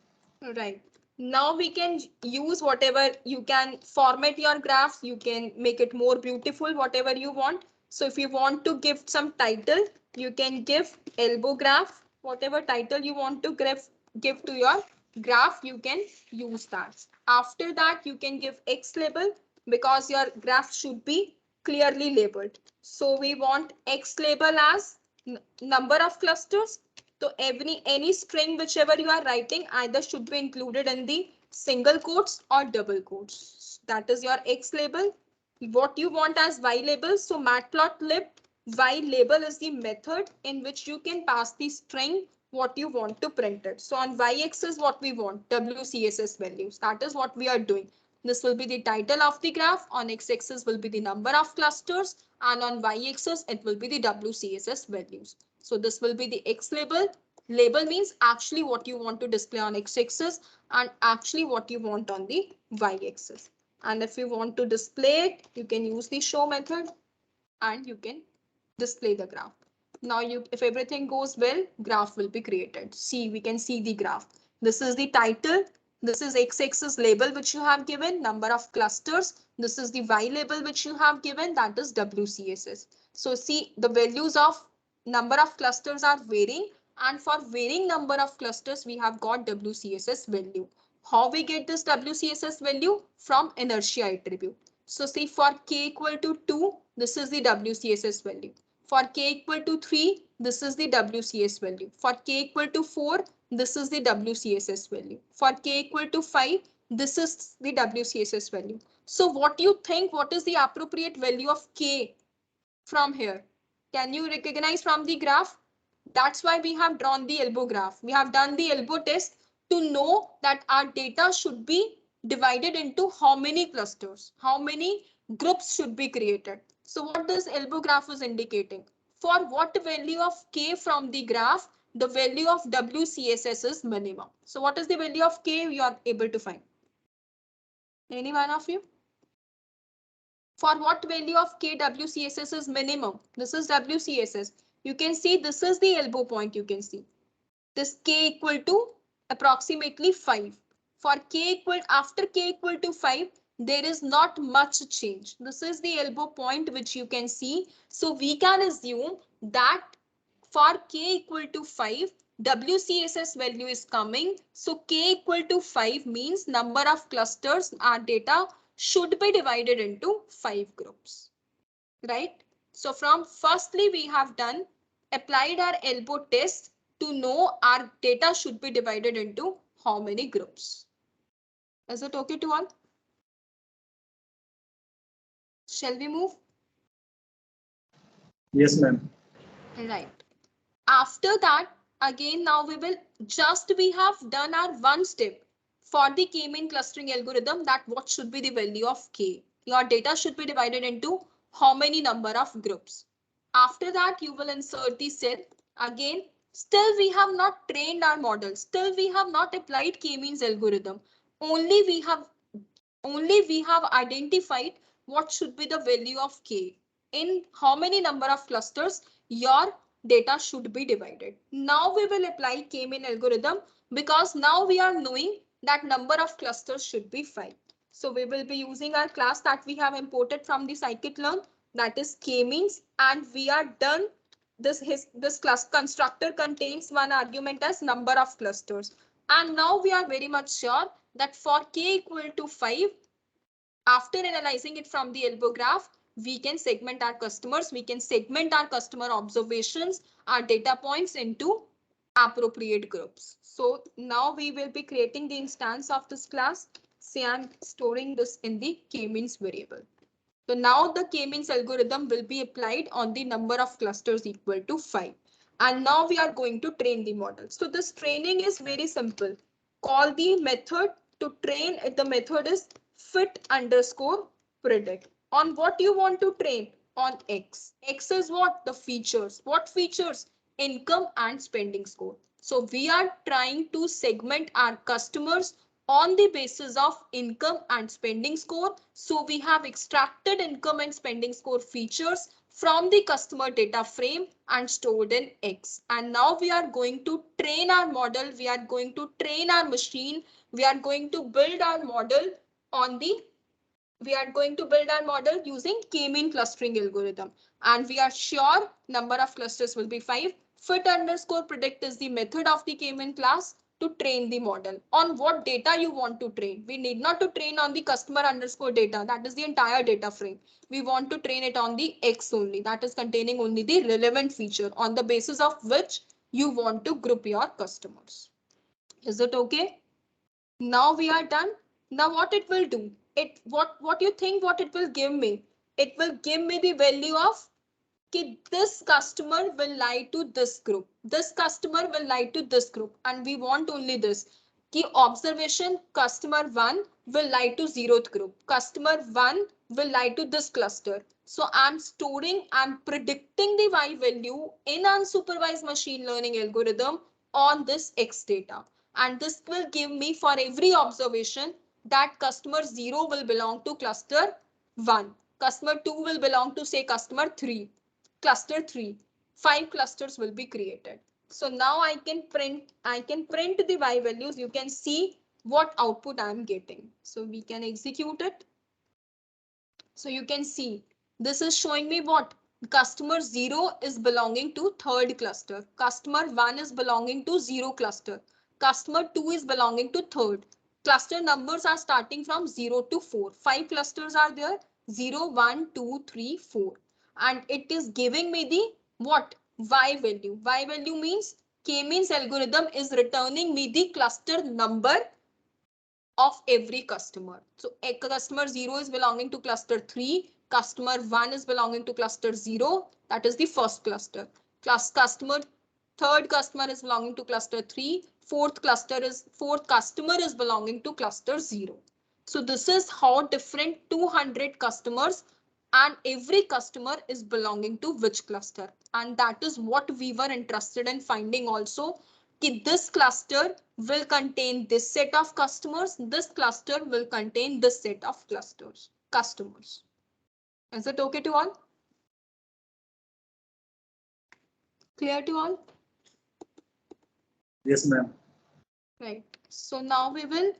Right. Now we can use whatever, you can format your graphs, you can make it more beautiful, whatever you want. So if you want to give some title, you can give elbow graph, whatever title you want to give to your graph, you can use that. After that, you can give X label because your graph should be clearly labeled. So we want X label as number of clusters. So any string whichever you are writing either should be included in the single quotes or double quotes. That is your X label. What you want as Y label. So matplotlib Y label is the method in which you can pass the string what you want to print it. So on y-axis what we want WCSS values. That is what we are doing. This will be the title of the graph. On x-axis will be the number of clusters and on y-axis it will be the WCSS values. So this will be the X label. Label means actually what you want to display on x-axis and actually what you want on the y-axis. And if you want to display it, you can use the show method and you can display the graph. Now if everything goes well, graph will be created. See, we can see the graph. This is the title. This is x-axis label which you have given, number of clusters. This is the y label which you have given, that is WCSS. So see, the values of number of clusters are varying, and for varying number of clusters we have got WCSS value. How we get this WCSS value? From inertia attribute. So see, for k equal to 2, this is the WCSS value. For k equal to 3, this is the WCS value. For k equal to 4, this is the WCSS value. For k equal to 5, this is the WCSS value. So what you think, what is the appropriate value of k from here? Can you recognize from the graph? That's why we have drawn the elbow graph. We have done the elbow test to know that our data should be divided into how many clusters, how many groups should be created. So what this elbow graph is indicating? For what value of k from the graph, the value of WCSS is minimum. So what is the value of k you are able to find? Any one of you? For what value of k WCSS is minimum? This is WCSS. You can see this is the elbow point you can see. This k equal to approximately 5. For k equal, after k equal to 5, there is not much change. This is the elbow point which you can see. So we can assume that for k equal to 5, WCSS value is coming. So k equal to 5 means number of clusters our data should be divided into 5 groups, right? So from firstly we have done applied our elbow test to know our data should be divided into how many groups. Is it okay to all? Shall we move? Yes, ma'am. Right. After that, again, now we have done our one step for the k-mean clustering algorithm, that what should be the value of k. Your data should be divided into how many number of groups. After that, you will insert the cell. Again, still we have not trained our model. Still we have not applied k-means algorithm. Only we have identified what should be the value of k. In how many number of clusters your data should be divided. Now we will apply k-mean algorithm because now we are knowing that number of clusters should be 5. So we will be using our class that we have imported from the scikit-learn, that is k-means, and we are done. This class constructor contains one argument as number of clusters. And now we are very much sure that for k equal to 5, after analyzing it from the elbow graph, we can segment our customers, we can segment our customer observations, our data points into appropriate groups. So now we will be creating the instance of this class. Say I'm storing this in the k-means variable. So now the k-means algorithm will be applied on the number of clusters equal to 5. And now we are going to train the model. So this training is very simple. Call the method to train. The method is fit underscore predict. On what you want to train? On X. X is what? The features. What features? Income and spending score. So we are trying to segment our customers on the basis of income and spending score. So we have extracted income and spending score features from the customer data frame and stored in X. And now we are going to train our model. We are going to train our machine. We are going to build our model on the we are going to build our model using k-mean clustering algorithm, and we are sure number of clusters will be 5. Fit underscore predict is the method of the k-mean class to train the model. On what data you want to train? We need not to train on the customer underscore data. That is the entire data frame. We want to train it on the X only. That is containing only the relevant feature on the basis of which you want to group your customers. Is it okay? Now we are done. Now what it will do? What you think what it will give me? It will give me the value of this customer will lie to this group. This customer will lie to this group. And we want only this. Key observation customer 1 will lie to 0th group. Customer 1 will lie to this cluster. So I'm predicting the Y value in unsupervised machine learning algorithm on this X data. And this will give me for every observation that customer 0 will belong to cluster 1. Customer 2 will belong to say customer 3. Cluster 3, 5 clusters will be created. So now I can print the Y values. You can see what output I am getting. So we can execute it. So you can see this is showing me what customer 0 is belonging to third cluster. Customer 1 is belonging to 0 cluster. Customer 2 is belonging to third. Cluster numbers are starting from 0 to 4. 5 clusters are there. 0, 1, 2, 3, 4. And it is giving me the what? Y value. Y value means K-means algorithm is returning me the cluster number of every customer. So a customer 0 is belonging to cluster 3, customer 1 is belonging to cluster 0, that is the first cluster. Third customer is belonging to cluster 3, fourth customer is belonging to cluster 0. So this is how different 200 customers and every customer is belonging to which cluster. And that is what we were interested in finding also. This cluster will contain this set of customers. This cluster will contain this set of customers. Is it okay to all? Clear to all? Yes, ma'am. Right. So now we will,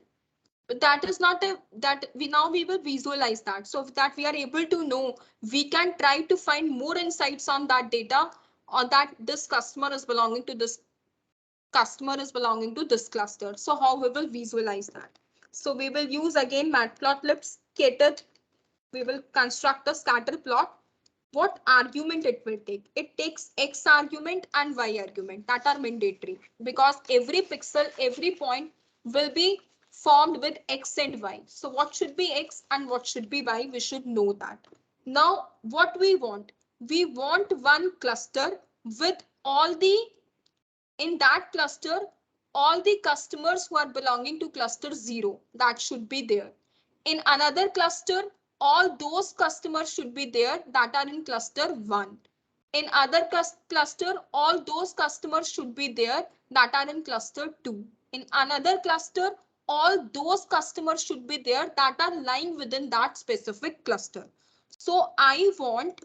that is not a, that we now we will visualize that. So that we are able to know, we can try to find more insights on that data, or that this customer is belonging to this cluster. So how we will visualize that? So we will use again matplotlib scattered. We will construct a scatter plot. What argument it will take? It takes X argument and Y argument that are mandatory, because every pixel, every point will be formed with X and Y. So what should be X and what should be Y? We should know that. Now what we want? We want one cluster with all the, in that cluster, all the customers who are belonging to cluster 0, that should be there. In another cluster, all those customers should be there that are in cluster 1. In other cluster, all those customers should be there that are in cluster 2. In another cluster, all those customers should be there that are lying within that specific cluster. So I want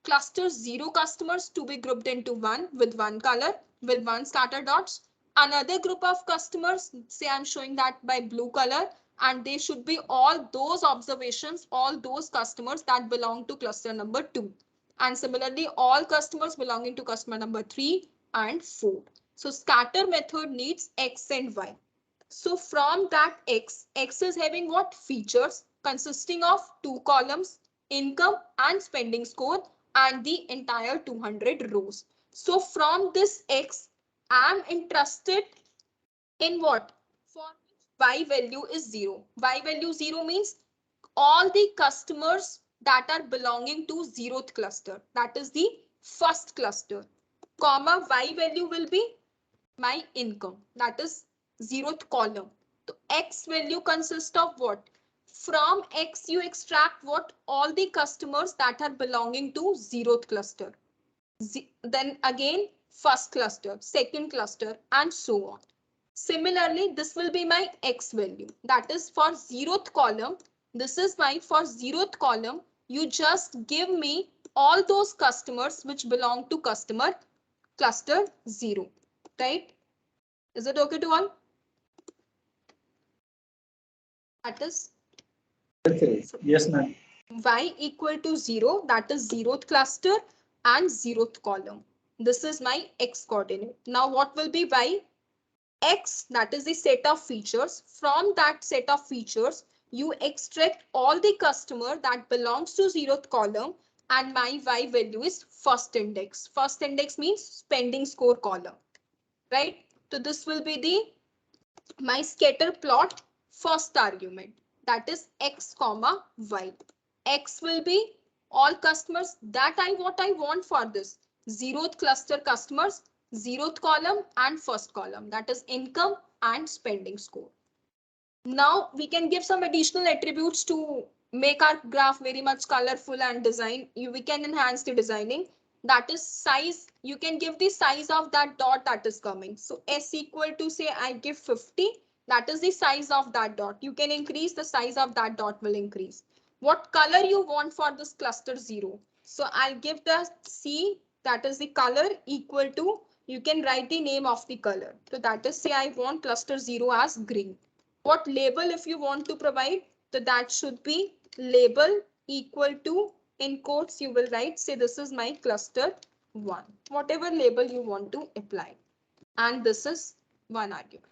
cluster 0 customers to be grouped into one with one color, with one scatter dots. Another group of customers, say I'm showing that by blue color, and they should be all those observations, all those customers that belong to cluster number 2. And similarly, all customers belonging to customer number 3 and 4. So scatter method needs X and Y. So from that X is having what features? Consisting of 2 columns, income and spending score, and the entire 200 rows. So from this X, I'm interested in what? For which Y value is 0. Y value 0 means all the customers that are belonging to 0th cluster. That is the first cluster. Comma Y value will be my income. That is 0th column. So X value consists of what? From X you extract what? All the customers that are belonging to 0th cluster. Then again first cluster, second cluster, and so on. Similarly, this will be my X value. That is for 0th column. This is my for 0th column. You just give me all those customers which belong to customer cluster 0. Right? Is it okay to all? That is Yes, ma'am. Y equal to 0. That is 0th cluster and 0th column. This is my X coordinate. Now what will be Y? X, that is the set of features. From that set of features, you extract all the customer that belongs to zeroth column, and my Y value is first index. First index means spending score column, right? So this will be the my scatter plot first argument, that is X comma Y. X will be all customers that I want for this zeroth cluster customers, zeroth column and first column, that is income and spending score. Now we can give some additional attributes to make our graph very much colorful and design. We can enhance the designing. That is size. You can give the size of that dot that is coming. So S equal to, say I give 50. That is the size of that dot. You can increase the size of that dot will increase. What color you want for this cluster 0? So I'll give the C, that is the color, equal to, you can write the name of the color. So that is, say I want cluster 0 as green. What label if you want to provide? So that should be label equal to, in quotes you will write, say this is my cluster 1. Whatever label you want to apply. And this is one argument.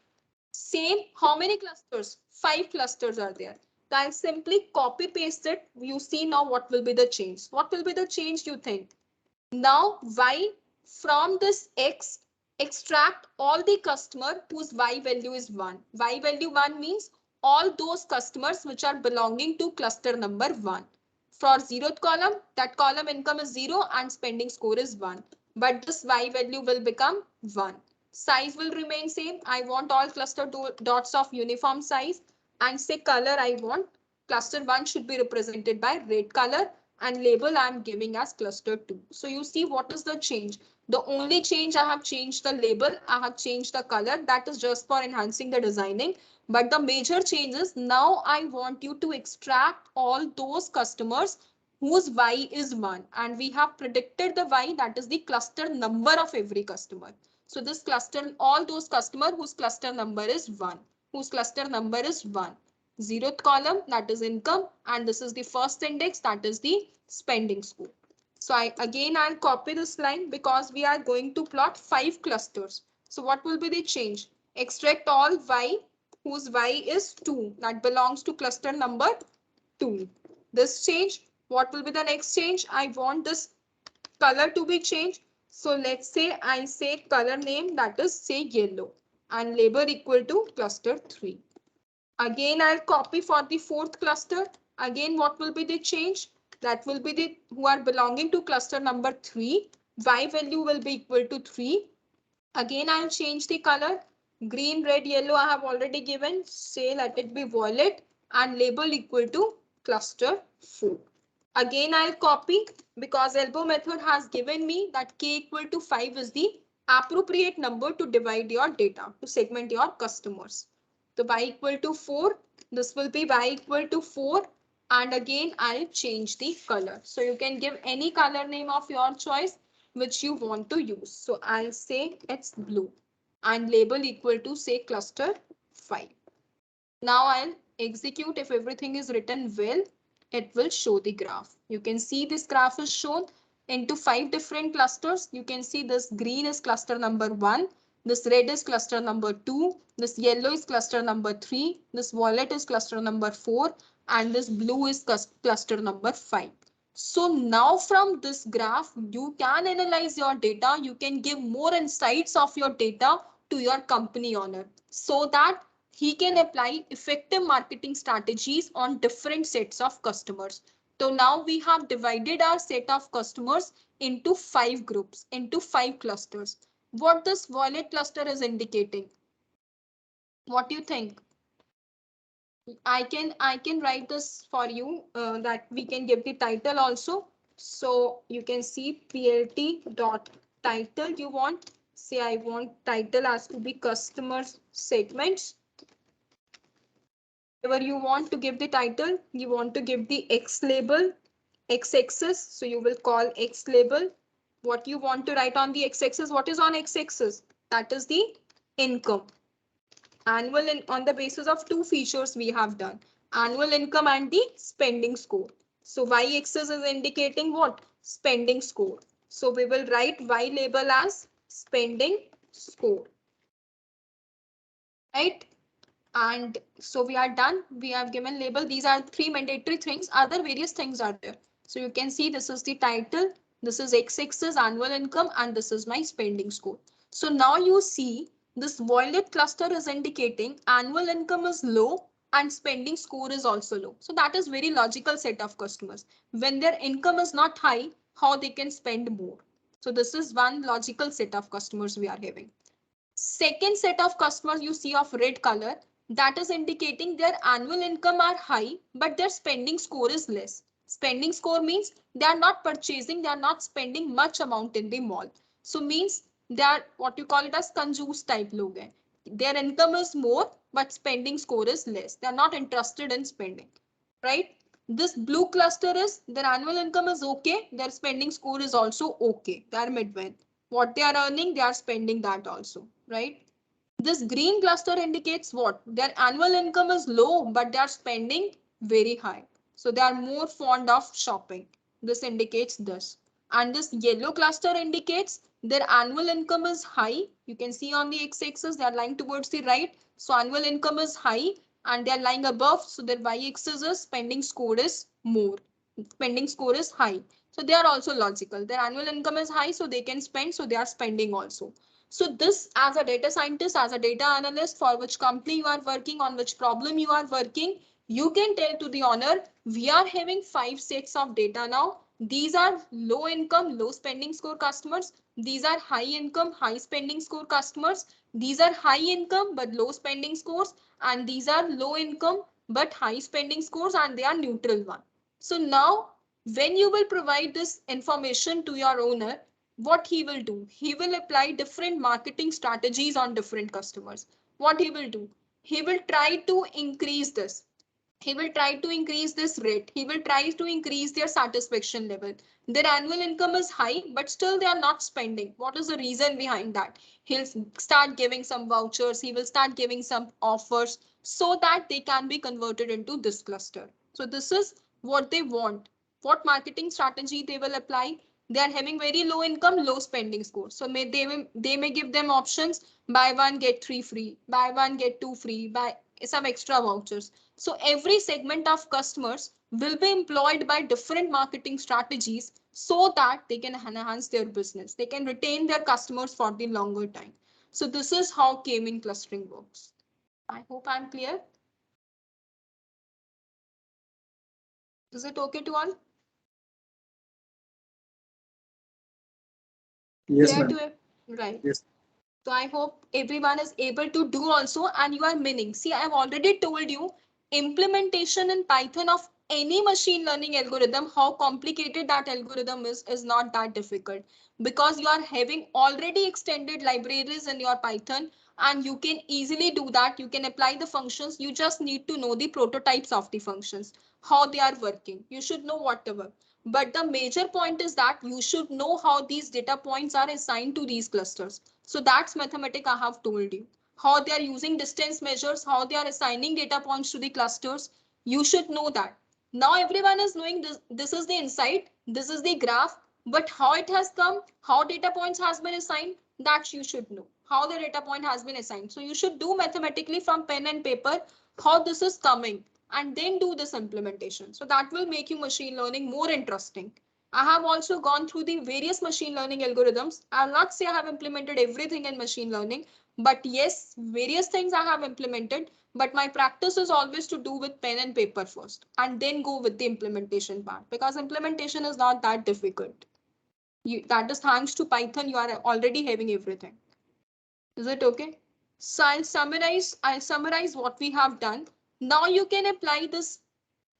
Same, how many clusters? 5 clusters are there. So I'll simply copy paste it. You see now what will be the change. What will be the change you think? Now Y, from this X, extract all the customer whose Y value is 1. Y value 1 means all those customers which are belonging to cluster number 1. For zeroth column, that column income is 0 and spending score is 1. But this Y value will become 1. Size will remain same. I want all cluster dots of uniform size, and say color I want cluster 1 should be represented by red color, and label I am giving as cluster 2. So you see what is the change. The only change, I have changed the label, I have changed the color. That is just for enhancing the designing. But the major change is now I want you to extract all those customers whose Y is 1. And we have predicted the Y, that is the cluster number of every customer. So this cluster, all those customer whose cluster number is 1. Whose cluster number is 1. Zeroth column, that is income, and this is the first index, that is the spending score. So I'll copy this line because we are going to plot 5 clusters. So what will be the change? Extract all Y whose Y is 2, that belongs to cluster number 2. This change. What will be the next change? I want this color to be changed. So let's say I say color name, that is say yellow, and label equal to cluster 3. Again, I'll copy for the 4th cluster. Again, what will be the change? That will be the who are belonging to cluster number 3. Y value will be equal to 3. Again, I'll change the color. Green, red, yellow I have already given. Say let it be violet, and label equal to cluster 4. Again, I'll copy because elbow method has given me that k equal to 5 is the appropriate number to divide your data, to segment your customers. So y equal to 4, this will be y equal to 4, and again I'll change the color. So you can give any color name of your choice which you want to use. So I'll say it's blue, and label equal to say cluster 5. Now I'll execute. If everything is written well, it will show the graph. You can see this graph is shown into 5 different clusters. You can see this green is cluster number 1, this red is cluster number 2, this yellow is cluster number 3, this violet is cluster number 4, and this blue is cluster number 5. So now from this graph, you can analyze your data. You can give more insights of your data to your company owner so that he can apply effective marketing strategies on different sets of customers. So now we have divided our set of customers into 5 groups, into 5 clusters. What this violet cluster is indicating? What do you think? I can write this for you, that we can give the title also. So you can see PLT dot title. You want, say I want title as to be customer segments. Whenever you want to give the title, you want to give the X label, X axis. So you will call X label. What you want to write on the X axis? What is on X axis? That is the income. Annual on the basis of 2 features we have done, annual income and the spending score. So Y axis is indicating what? Spending score. So we will write Y label as spending score. right? And so we are done. We have given label. These are three mandatory things. Other various things are there. So you can see this is the title. This is x-axis annual income and this is my spending score. So now you see this violet cluster is indicating annual income is low and spending score is also low. So that is very logical set of customers. When their income is not high, how they can spend more. So this is one logical set of customers we are having. Second set of customers you see of red color, that is indicating their annual income are high, but their spending score is less. Spending score means they are not purchasing, they are not spending much amount in the mall. So means they are what you call it as कंजूस type लोग हैं. Their income is more, but spending score is less. They are not interested in spending, right? This blue cluster is their annual income is okay, their spending score is also okay. They are midway. What they are earning, they are spending that also, right? This green cluster indicates what? Their annual income is low, but they are spending very high. So they are more fond of shopping. This indicates this. And this yellow cluster indicates their annual income is high. You can see on the x-axis, they are lying towards the right. So annual income is high and they are lying above. So their y-axis is spending score is more. Spending score is high. So they are also logical. Their annual income is high, so they can spend. So they are spending also. So this as a data scientist, as a data analyst, for which company you are working, on which problem you are working, you can tell to the owner, we are having 5 sets of data now. These are low income, low spending score customers. These are high income, high spending score customers. These are high income but low spending scores. And these are low income but high spending scores and they are neutral one. So now when you will provide this information to your owner, what he will do? He will apply different marketing strategies on different customers. What he will do? He will try to increase this. He will try to increase this rate. He will try to increase their satisfaction level. Their annual income is high, but still they are not spending. What is the reason behind that? He'll start giving some vouchers. He will start giving some offers so that they can be converted into this cluster. So this is what they want. What marketing strategy they will apply? They are having very low income, low spending score. So they may give them options: buy one get three free, buy one get two free, buy some extra vouchers. So every segment of customers will be employed by different marketing strategies so that they can enhance their business. They can retain their customers for the longer time. So this is how K-mean clustering works. I hope I'm clear. Is it okay to all? Yes, Clear ma'am. to it? Right. Yes. So I hope everyone is able to do also and you are meaning. See, I have already told you implementation in Python of any machine learning algorithm, how complicated that algorithm is not that difficult because you are having already extended libraries in your Python and you can easily do that. You can apply the functions. You just need to know the prototypes of the functions, how they are working. You should know whatever. But the major point is that you should know how these data points are assigned to these clusters. So that's mathematics I have told you. How they are using distance measures, how they are assigning data points to the clusters. You should know that. Now everyone is knowing this. This is the insight. This is the graph. But how it has come, how data points has been assigned, that you should know. How the data point has been assigned. So you should do mathematically from pen and paper how this is coming and then do this implementation. So that will make you machine learning more interesting. I have also gone through the various machine learning algorithms. I'll not say I have implemented everything in machine learning, but yes, various things I have implemented. But my practice is always to do with pen and paper first and then go with the implementation part because implementation is not that difficult. That is thanks to Python, you are already having everything. Is it okay? So I'll summarize what we have done. Now you can apply this.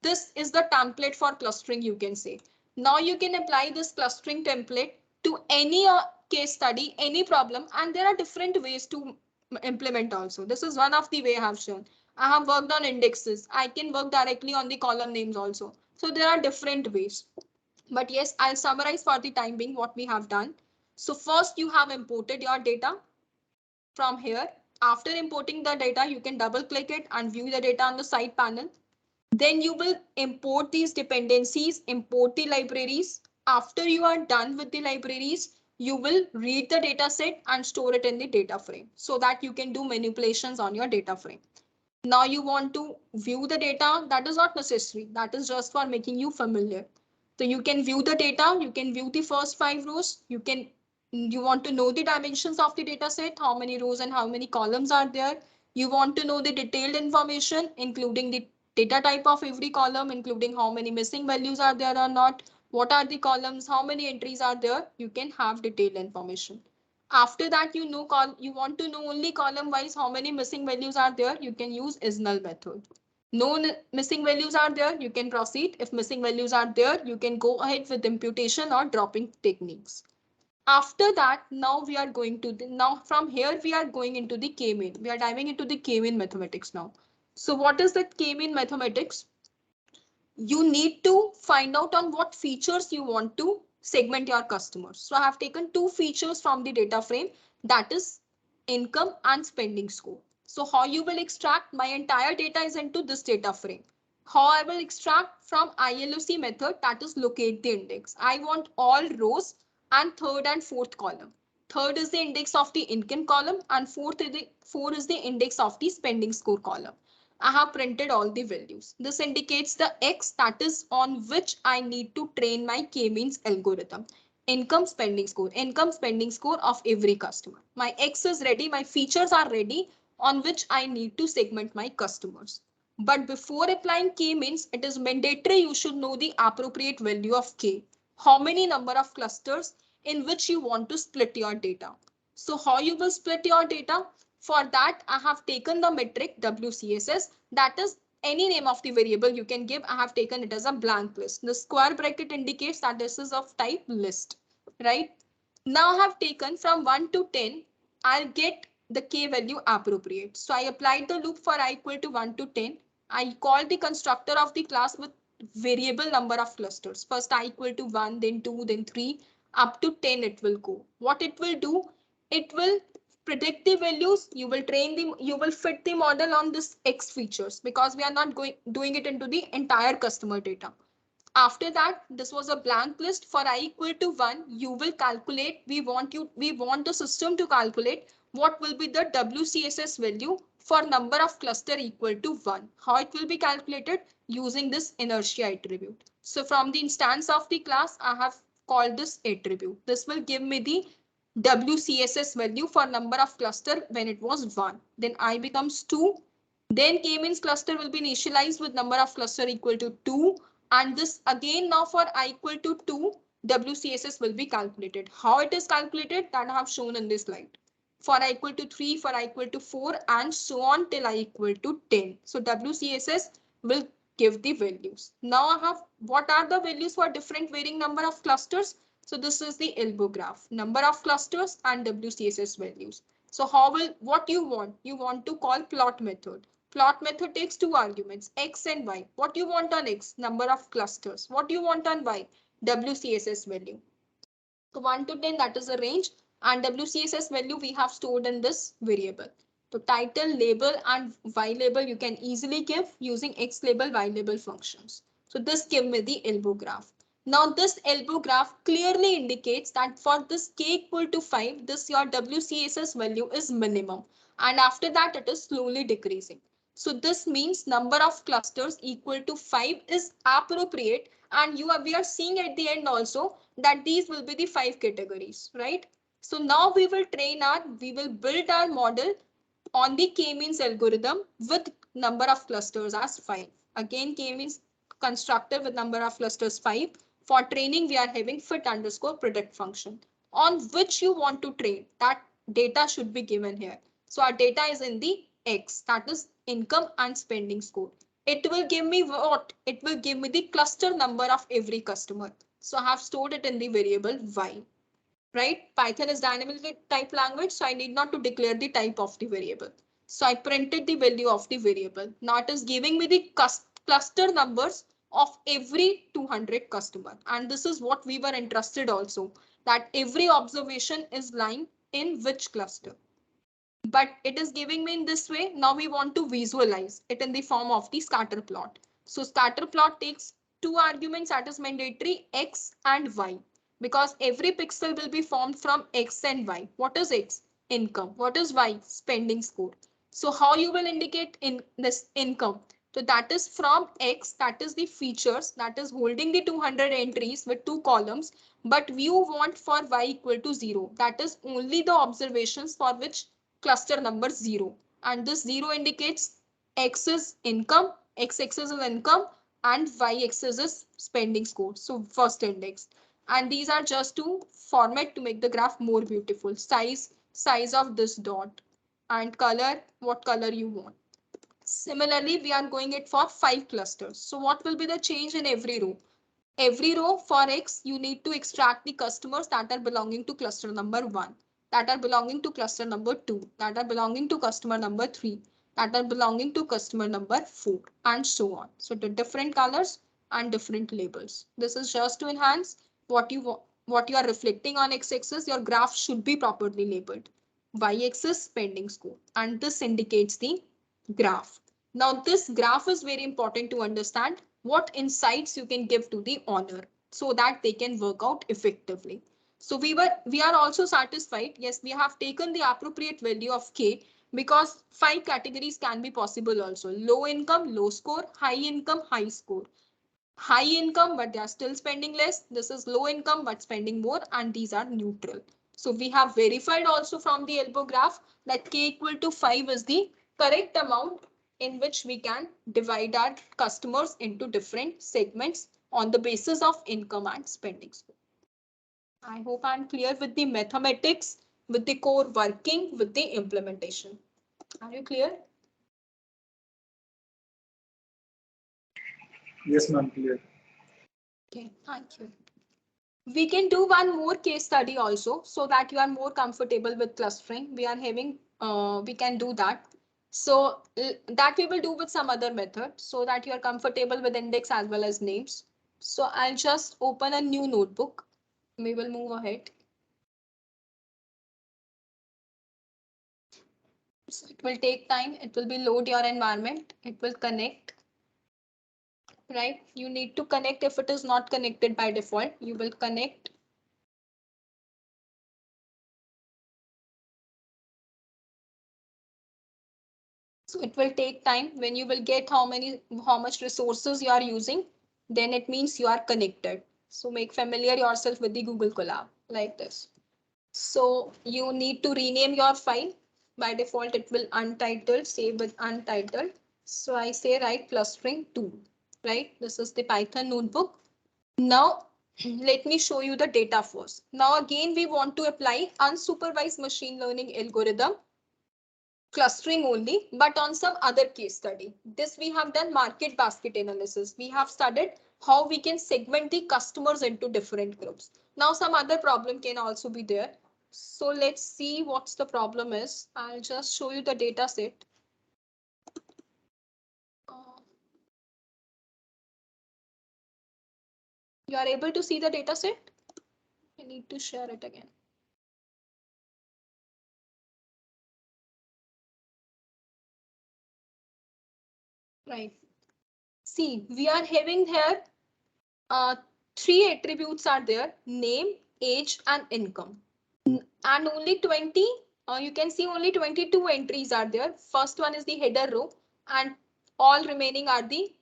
This is the template for clustering, you can say. Now you can apply this clustering template to any case study, any problem, and there are different ways to implement also. This is one of the way I have shown. I have worked on indexes. I can work directly on the column names also. So there are different ways. But yes, I'll summarize for the time being what we have done. So first you have imported your data from here. After importing the data, you can double click it and view the data on the side panel. Then you will import these dependencies, import the libraries. After you are done with the libraries, you will read the data set and store it in the data frame so that you can do manipulations on your data frame. Now you want to view the data, that is not necessary. That is just for making you familiar. So you can view the data, you can view the first 5 rows, you want to know the dimensions of the data set, how many rows and how many columns are there. You want to know the detailed information, including the data type of every column, including how many missing values are there or not, what are the columns, how many entries are there. You can have detailed information. After that, you want to know only column wise how many missing values are there. You can use is null method. No missing values are there, you can proceed. If missing values are there, you can go ahead with imputation or dropping techniques. After that, now we are going to now from here we are going into the k-mean. We are diving into the k-mean mathematics now. So what is the k-mean mathematics? You need to find out on what features you want to segment your customers. So I have taken two features from the data frame, that is income and spending score. So how you will extract, my entire data is into this data frame. How I will extract from ILOC method, that is locate the index. I want all rows and third and fourth column. Third is the index of the income column and four is the index of the spending score column. I have printed all the values. This indicates the X, that is on which I need to train my k-means algorithm. Income spending score of every customer. My X is ready, my features are ready on which I need to segment my customers. But before applying k-means, it is mandatory you should know the appropriate value of k. How many number of clusters in which you want to split your data. So how you will split your data? For that, I have taken the metric WCSS, that is any name of the variable you can give. I have taken it as a blank list. The square bracket indicates that this is of type list, right? Now I have taken from 1 to 10, I'll get the k value appropriate. So I applied the loop for I equal to 1 to 10. I called the constructor of the class with variable number of clusters. First I equal to 1, then 2, then 3, up to 10 it will go. What it will do? It will predict the values. You will fit the model on this X features because we are not doing it into the entire customer data. After that, this was a blank list. For I equal to 1, you will calculate, we want the system to calculate what will be the WCSS value for number of cluster equal to 1. How it will be calculated? Using this inertia attribute. So from the instance of the class, I have called this attribute. This will give me the WCSS value for number of cluster when it was 1. Then I becomes 2. Then k-means cluster will be initialized with number of cluster equal to 2. And this again now for I equal to 2, WCSS will be calculated. How it is calculated, that I have shown in this slide. For I equal to 3, for I equal to 4, and so on till I equal to 10. So WCSS will give the values. Now I have, what are the values for different varying number of clusters? So this is the elbow graph, number of clusters and WCSS values. So what you want? You want to call plot method. Plot method takes two arguments, X and Y. What you want on X? Number of clusters. What you want on Y? WCSS value. So 1 to 10, that is the range, and WCSS value we have stored in this variable. So title, label, and Y label you can easily give using X label, Y label functions. So this give me the elbow graph. Now this elbow graph clearly indicates that for this k equal to 5, this your WCSS value is minimum, and after that it is slowly decreasing. So this means number of clusters equal to 5 is appropriate, and we are seeing at the end also that these will be the 5 categories, right? So now we will build our model on the k-means algorithm with number of clusters as 5. Again, k-means constructor with number of clusters 5. For training, we are having fit underscore predict function on which you want to train. That data should be given here. So our data is in the X, that is income and spending score. It will give me what? It will give me the cluster number of every customer. So I have stored it in the variable Y, right? Python is dynamically type language, so I need not to declare the type of the variable. So I printed the value of the variable. Now it is giving me the cluster numbers of every 200 customer. And this is what we were interested also, that every observation is lying in which cluster. But it is giving me in this way. Now we want to visualize it in the form of the scatter plot. So scatter plot takes two arguments, that is mandatory X and Y. because every pixel will be formed from X and Y. What is X? Income. What is Y? Spending score. So how you will indicate in this income? So that is from X, that is the features that is holding the 200 entries with two columns, but you want for Y equal to 0. That is only the observations for which cluster number 0. And this 0 indicates X is income, X axis is income, and Y axis is spending score. So first index. And these are just to format to make the graph more beautiful. Size of this dot, and color, what color you want. Similarly, we are going it for 5 clusters. So what will be the change in every row? Every row for X, you need to extract the customers that are belonging to cluster number 1, that are belonging to cluster number 2, that are belonging to customer number 3, that are belonging to customer number 4, and so on. So the different colors and different labels. This is just to enhance what you are reflecting on X-axis. Your graph should be properly labeled. Y-axis spending score, and this indicates the graph. Now this graph is very important to understand what insights you can give to the owner so that they can work out effectively. So we are also satisfied. Yes, we have taken the appropriate value of K because 5 categories can be possible also. Low income, low score, high income, high score. High income, but they are still spending less. This is low income, but spending more, and these are neutral. So we have verified also from the elbow graph that K equal to 5 is the correct amount in which we can divide our customers into different segments on the basis of income and spending. I hope I'm clear with the mathematics, with the core working, with the implementation. Are you clear? Yes, ma'am, clear. Okay, thank you. We can do one more case study also so that you are more comfortable with clustering. We are having, we can do that. So that we will do with some other method so that you are comfortable with index as well as names. So I'll just open a new notebook. We will move ahead. So it will take time. It will be load your environment. It will connect, right? You need to connect. If it is not connected by default, you will connect. So it will take time. When you will get how much resources you are using, then it means you are connected. So make familiar yourself with the Google Colab like this. So you need to rename your file. By default, it will untitled, save with untitled. So I say write clustering 2, right? This is the Python notebook. Now, let me show you the data first. Now again, we want to apply unsupervised machine learning algorithm clustering only, but on some other case study. This we have done market basket analysis. We have studied how we can segment the customers into different groups. Now some other problem can also be there. So let's see what's the problem is. I'll just show you the data set. Uh, you are able to see the data set? I need to share it again. Right. See, we are having here uh, 3 attributes are there: name, age, and income. And only 20, you can see only 22 entries are there. First one is the header row, and all remaining are the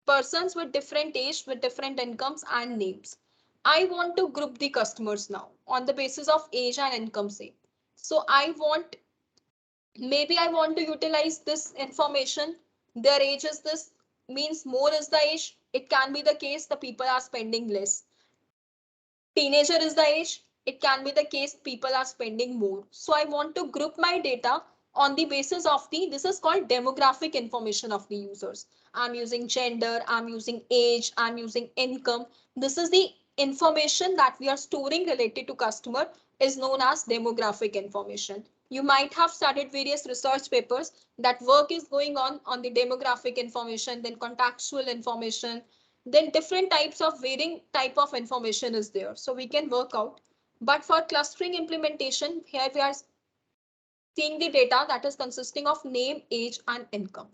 persons with different age, with different incomes and names. I want to group the customers now on the basis of age and income, say. So maybe I want to utilize this information. Their age is this, means more is the age. It can be the case the people are spending less. Teenager is the age, it can be the case people are spending more. So I want to group my data on the basis of this is called demographic information of the users. I'm using gender, I'm using age, I'm using income. This is the information that we are storing related to customer, is known as demographic information. You might have studied various research papers that work is going on the demographic information, then contextual information, then different types of varying type of information is there. So we can work out. But for clustering implementation, here we are seeing the data that is consisting of name, age, and income.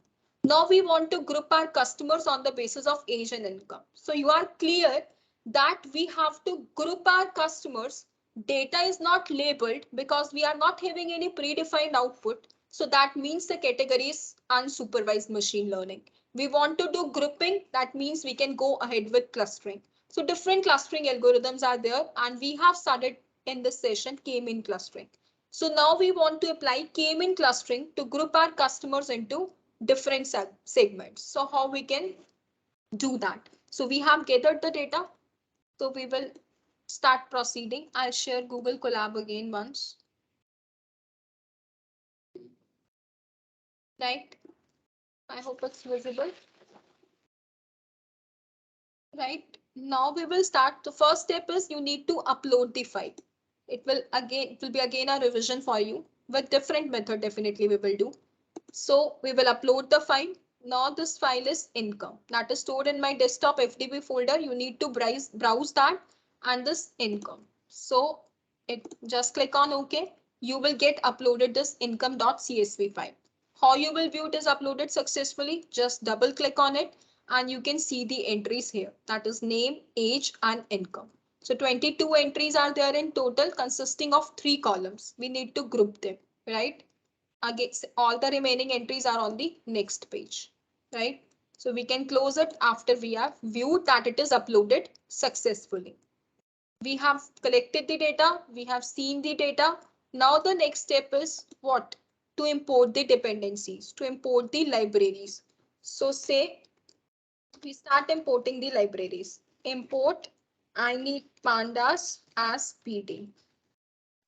Now we want to group our customers on the basis of age and income. So you are clear that we have to group our customers. Data is not labeled because we are not having any predefined output. So that means the category is unsupervised machine learning. We want to do grouping. That means we can go ahead with clustering. So different clustering algorithms are there, and we have started in this session K-mean clustering. So now we want to apply K-mean clustering to group our customers into different segments. So how we can do that? So we have gathered the data. So we will start proceeding. I'll share Google Colab again once. Right? I hope it's visible. Right? Now we will start. The first step is you need to upload the file. It will be again a revision for you with different method. Definitely we will do. So we will upload the file. Now this file is income that is stored in my desktop FTP folder. You need to browse that and this income. So just click on OK. You will get uploaded this income.csv file. How you will view it is uploaded successfully. Just double click on it and you can see the entries here. That is name, age and income. So 22 entries are there in total consisting of 3 columns. We need to group them, right? Again, all the remaining entries are on the next page, right? So we can close it after we have viewed that it is uploaded successfully. We have collected the data, we have seen the data. Now the next step is what? To import the dependencies, to import the libraries. So say we start importing the libraries. Import, I need pandas as PD.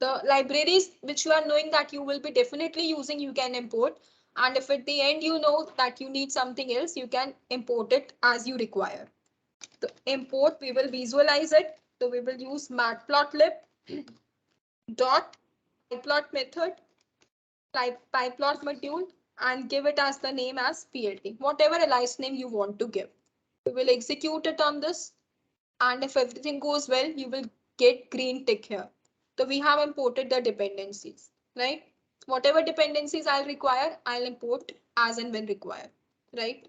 The libraries which you are knowing that you will be definitely using, you can import. And if at the end you know that you need something else, you can import it as you require. The import, we will visualize it. So we will use matplotlib dot pyplot method, type pyplot module, and give it as the name as PLT, whatever alias name you want to give. We will execute it on this. And if everything goes well, you will get green tick here. So we have imported the dependencies, right? Whatever dependencies I'll require, I'll import as and when required, right?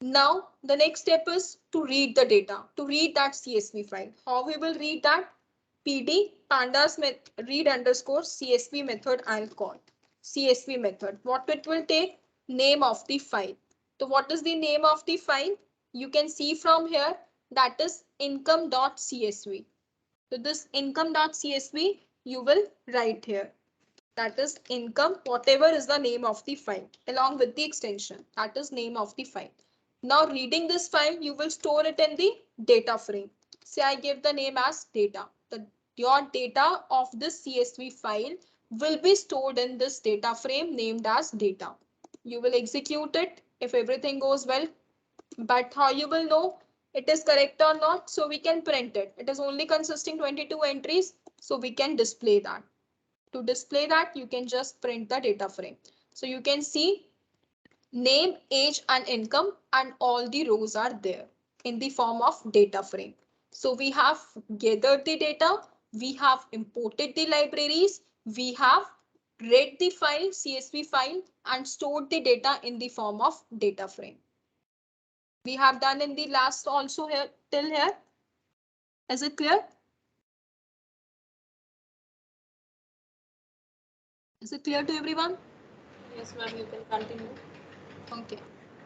Now, the next step is to read the data, to read that CSV file. How we will read that? PD pandas read underscore CSV method I'll call. CSV method. What it will take? Name of the file. So what is the name of the file? You can see from here that is income.csv. So this income.csv you will write here. That is income, whatever is the name of the file along with the extension. That is name of the file. Now reading this file, you will store it in the data frame. Say I give the name as data. Your data of this CSV file will be stored in this data frame named as data. You will execute it if everything goes well. But how you will know it is correct or not? So we can print it. It is only consisting 22 entries. So we can display that. To display that, you can just print the data frame. So you can see name, age and income and all the rows are there in the form of data frame. So we have gathered the data, we have imported the libraries, we have read the file, CSV file and stored the data in the form of data frame. We have done in the last also here till here. Is it clear? Is it clear to everyone? Yes, ma'am, you can continue. Okay.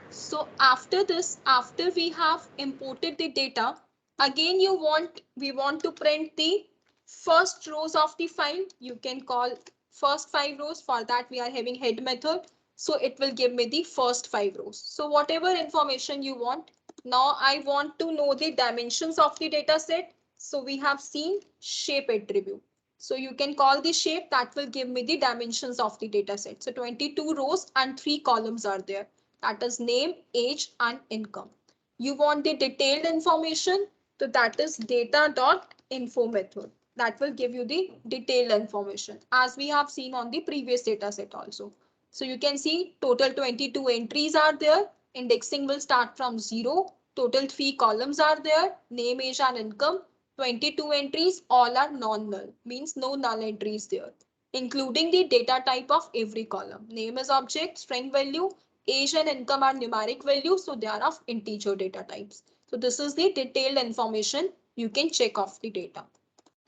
So after this, after we have imported the data, again we want to print the first rows of the file. You can call first 5 rows. For that we are having head method. So it will give me the first 5 rows. So whatever information you want. Now I want to know the dimensions of the data set. So we have seen shape attribute. So you can call the shape that will give me the dimensions of the data set. So 22 rows and 3 columns are there. That is name, age and income. You want the detailed information. So that is data.info method. That will give you the detailed information as we have seen on the previous data set also. So you can see total 22 entries are there. Indexing will start from 0. Total 3 columns are there. Name, age and income. 22 entries, all are non-null, means no null entries there, including the data type of every column. Name is object, string value, age and income are numeric values, so they are of integer data types. So this is the detailed information you can check off the data.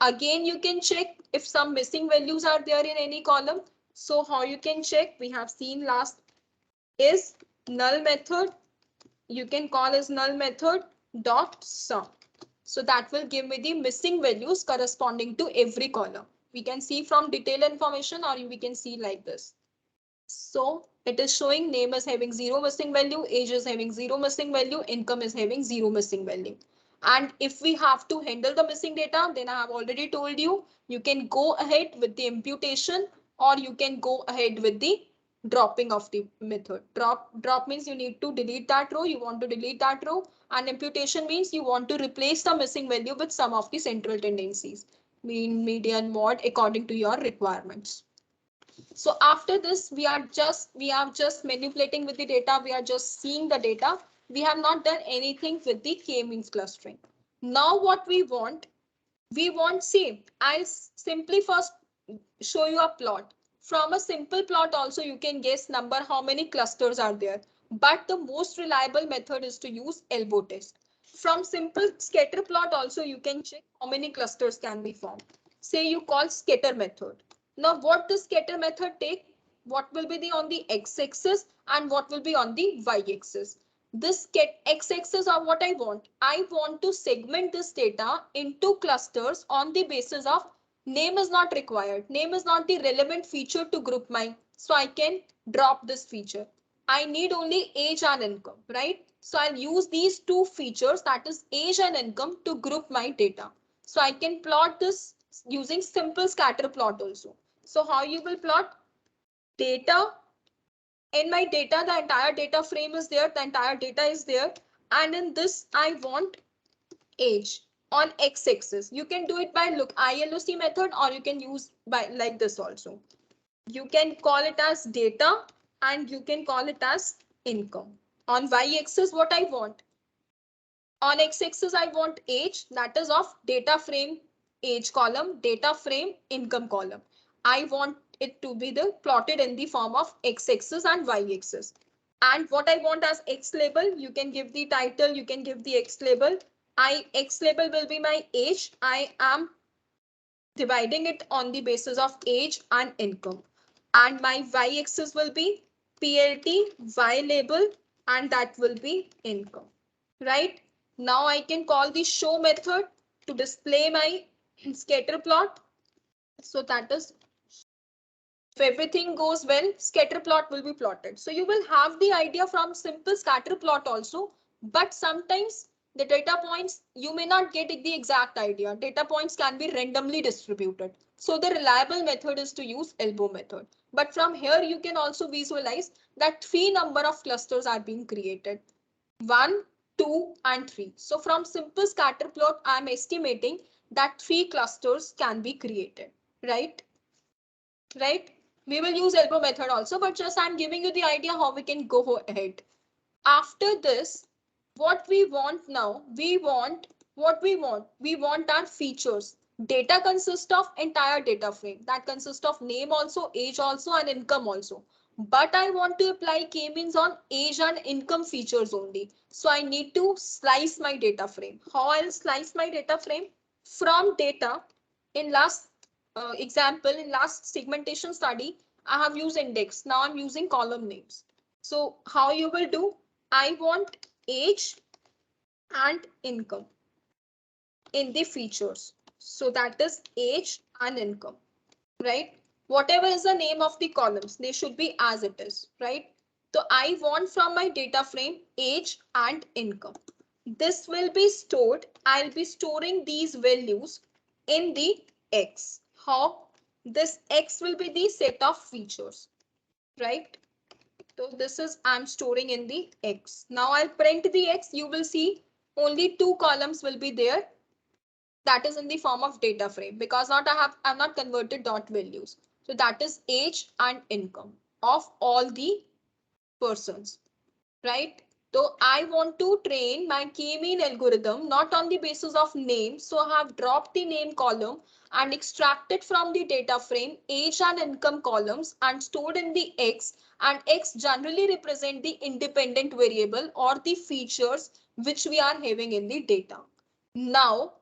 Again, you can check if some missing values are there in any column. So how you can check? We have seen last is null method. You can call as null method dot sum. So that will give me the missing values corresponding to every column. We can see from detailed information or we can see like this. So it is showing name is having 0 missing value, age is having 0 missing value, income is having 0 missing value. And if we have to handle the missing data, then I have already told you, you can go ahead with the imputation or you can go ahead with the dropping of the method. Drop means you need to delete that row, you want to delete that row, and imputation means you want to replace the missing value with some of the central tendencies, mean, median, mode, according to your requirements. So after this, we are just manipulating with the data. We are just seeing the data. We have not done anything with the k-means clustering. Now what we want same. I'll simply first show you a plot. From a simple plot also you can guess number how many clusters are there. But the most reliable method is to use elbow test. From simple scatter plot also you can check how many clusters can be formed. Say you call scatter method. Now what the scatter method take? What will be the on the x-axis and what will be on the y-axis? This x-axis are what I want. I want to segment this data into clusters on the basis of name is not required. Name is not the relevant feature to group my. So I can drop this feature. I need only age and income, right? So I'll use these two features, that is age and income, to group my data. So I can plot this using simple scatter plot also. So how you will plot? Data. In my data, the entire data frame is there, the entire data is there. And in this, I want age on x-axis. You can do it by look ILOC method or you can use by like this also. You can call it as data and you can call it as income. On y-axis, what I want? On x-axis, I want age, that is of data frame age column, data frame income column. I want it to be the plotted in the form of x-axis and y-axis. And what I want as X label, you can give the title, you can give the X label. X label will be my age. I am dividing it on the basis of age and income. And my Y axis will be PLT Y label and that will be income, right? Now I can call the show method to display my scatter plot. So that is, if everything goes well, scatter plot will be plotted. So you will have the idea from simple scatter plot also, but sometimes the data points, you may not get the exact idea. Data points can be randomly distributed. So the reliable method is to use elbow method. But from here, you can also visualize that 3 number of clusters are being created. 1, 2, and 3. So from simple scatter plot, I am estimating that 3 clusters can be created, right? Right? We will use elbow method also, but just I'm giving you the idea how we can go ahead. After this, what we want now, we want what we want. We want our features. Data consists of entire data frame. That consists of name also, age also, and income also. But I want to apply k-means on age and income features only. So I need to slice my data frame. How I'll slice my data frame? From data, in last example, in last segmentation study, I have used index. Now I'm using column names. So how you will do? I want age and income in the features. So that is age and income, right? Whatever is the name of the columns, they should be as it is, right? So I want from my data frame age and income. This will be stored. I'll be storing these values in the X. How? This X will be the set of features, right? So this is I'm storing in the X. Now I'll print the X. You will see only 2 columns will be there. That is in the form of data frame because I've not converted dot values. So that is age and income of all the persons, right? So I want to train my k-mean algorithm not on the basis of name. So I have dropped the name column and extracted from the data frame age and income columns and stored in the X, and X generally represent the independent variable or the features which we are having in the data. Now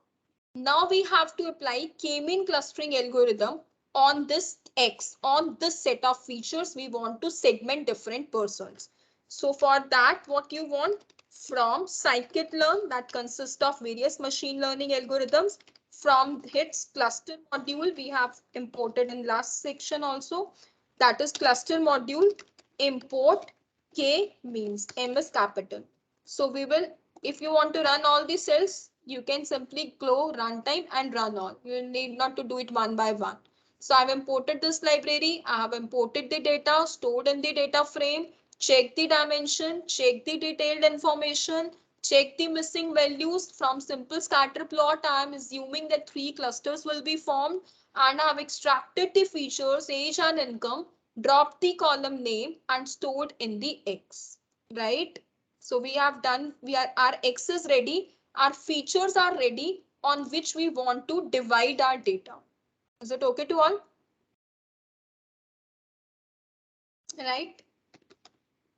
Now we have to apply k-mean clustering algorithm on this X, on this set of features. We want to segment different persons. So for that, what you want from scikit-learn, that consists of various machine learning algorithms, from its cluster module we have imported in last section also, that is cluster module, import k means M is capital. So we will, if you want to run all the cells, you can simply go runtime and run all. You need not to do it one by one. So I've imported this library. I have imported the data stored in the data frame. Check the dimension, check the detailed information, check the missing values. From simple scatter plot, I am assuming that 3 clusters will be formed, and I have extracted the features age and income, dropped the column name and stored in the X, right? So we have done, our X is ready, our features are ready on which we want to divide our data. Is it okay to all? Right.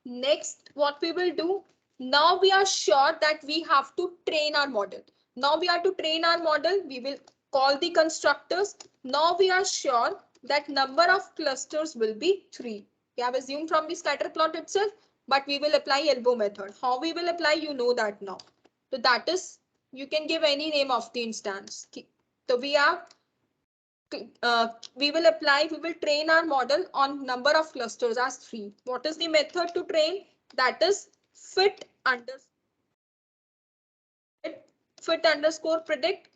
Next, what we will do, now we are sure that we have to train our model. Now we have to train our model. We will call the constructors. Now we are sure that number of clusters will be 3. We have assumed from the scatter plot itself, but we will apply elbow method. How we will apply, you know that now. So that is, you can give any name of the instance. So we have we will train our model on number of clusters as 3. What is the method to train? That is fit underscore predict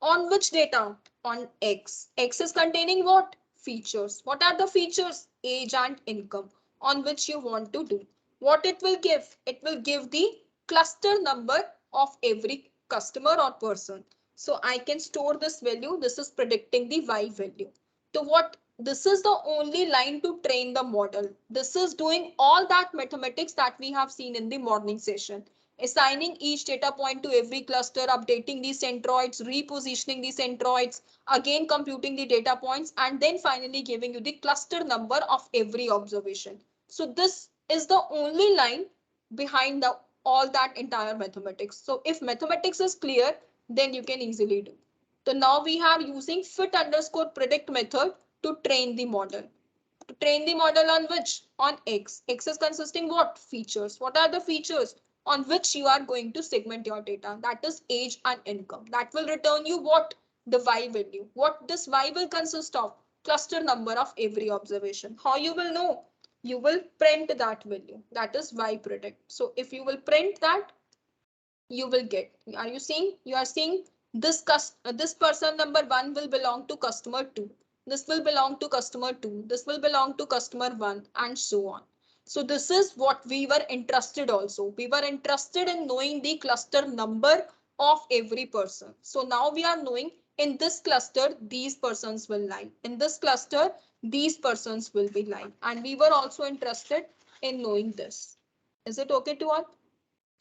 on which data? On X. X is containing what? Features. What are the features? Age and income, on which you want to do. What it will give? It will give the cluster number of every customer or person. So I can store this value. This is predicting the Y value. So what? This is the only line to train the model. This is doing all that mathematics that we have seen in the morning session, assigning each data point to every cluster, updating the centroids, repositioning the centroids, again computing the data points, and then finally giving you the cluster number of every observation. So this is the only line behind the all that entire mathematics. So if mathematics is clear, then you can easily do. So now we are using fit underscore predict method to train the model. To train the model on which? On X. X is consisting what? Features. What are the features on which you are going to segment your data? That is age and income. That will return you what? The Y value. What this Y will consist of? Cluster number of every observation. How you will know? You will print that value. That is Y predict. So if you will print that, you will get. Are you seeing? You are seeing this person number 1 will belong to customer 2. This will belong to customer 2. This will belong to customer 1, and so on. So this is what we were interested also. We were interested in knowing the cluster number of every person. So now we are knowing in this cluster, these persons will lie. In this cluster, these persons will be lying. And we were also interested in knowing this. Is it okay to all?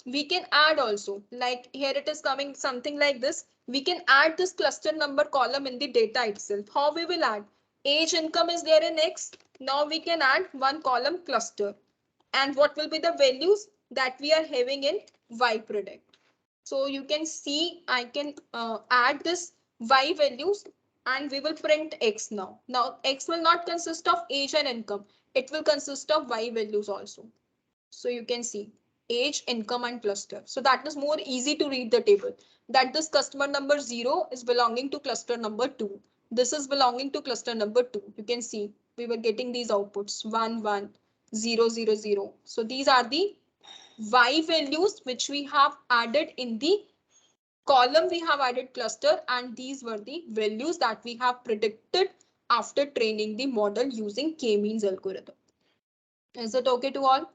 We can add also, like here it is coming something like this. We can add this cluster number column in the data itself. How we will add? Age income is there in X. Now we can add one column cluster. And what will be the values that we are having in Y predict? So you can see I can add this Y values, and we will print X now. Now X will not consist of age and income. It will consist of Y values also. So you can see age, income, and cluster. So that is more easy to read the table. That this customer number 0 is belonging to cluster number 2. This is belonging to cluster number 2. You can see we were getting these outputs 1, 1, 0, 0, 0. So these are the Y values which we have added in the column. We have added cluster, and these were the values that we have predicted after training the model using k-means algorithm. Is it okay to all?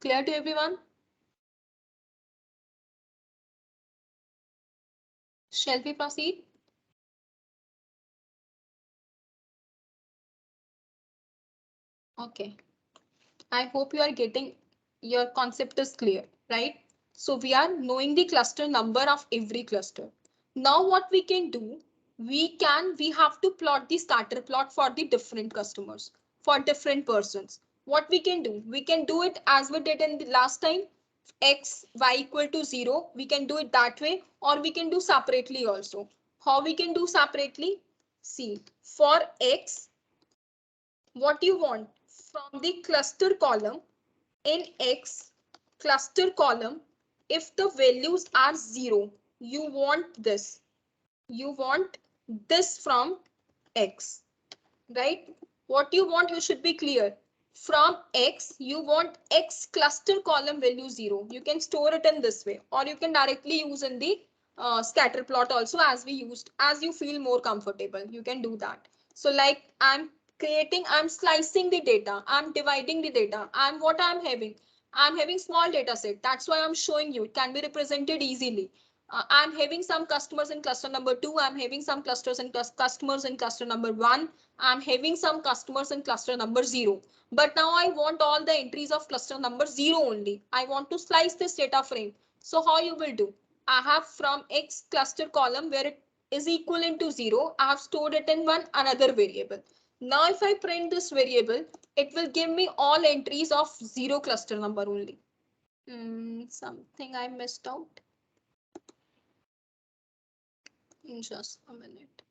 Clear to everyone? Shall we proceed? Okay. I hope you are getting, your concept is clear, right? So we are knowing the cluster number of every cluster. Now what we can do, we have to plot the scatter plot for the different customers, for different persons. What we can do? We can do it as we did in the last time. x, y equal to 0. We can do it that way, or we can do separately also. How we can do separately? See, for x, what you want from the cluster column, in x cluster column, if the values are 0, you want this. You want this from x, right? What you want, you should be clear. From x, you want x cluster column value 0. You can store it in this way, or you can directly use in the scatter plot also, as we used, as you feel more comfortable. You can do that. So like I'm slicing the data, I'm dividing the data, and what I'm having small data set. That's why I'm showing you. It can be represented easily. I'm having some customers in cluster number 2. I'm having some clusters and customers in cluster number 1. I'm having some customers in cluster number 0. But now I want all the entries of cluster number 0 only. I want to slice this data frame. So how you will do? I have from X cluster column where it is equivalent to 0. I have stored it in one another variable. Now if I print this variable, it will give me all entries of 0 cluster number only. Something I missed out. Just a minute.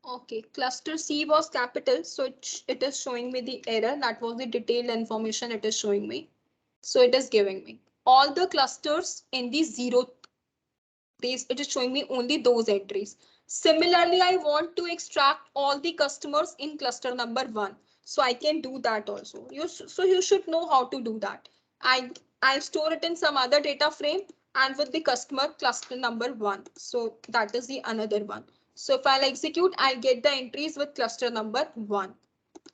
Okay, cluster C was capital, so it is showing me the error. That was the detailed information it is showing me. So it is giving me all the clusters in the 0 days. It is showing me only those entries. Similarly, I want to extract all the customers in cluster number 1. So I can do that also. So you should know how to do that. I'll store it in some other data frame and with the customer cluster number 1. So that is the another one. So if I'll execute, I'll get the entries with cluster number 1.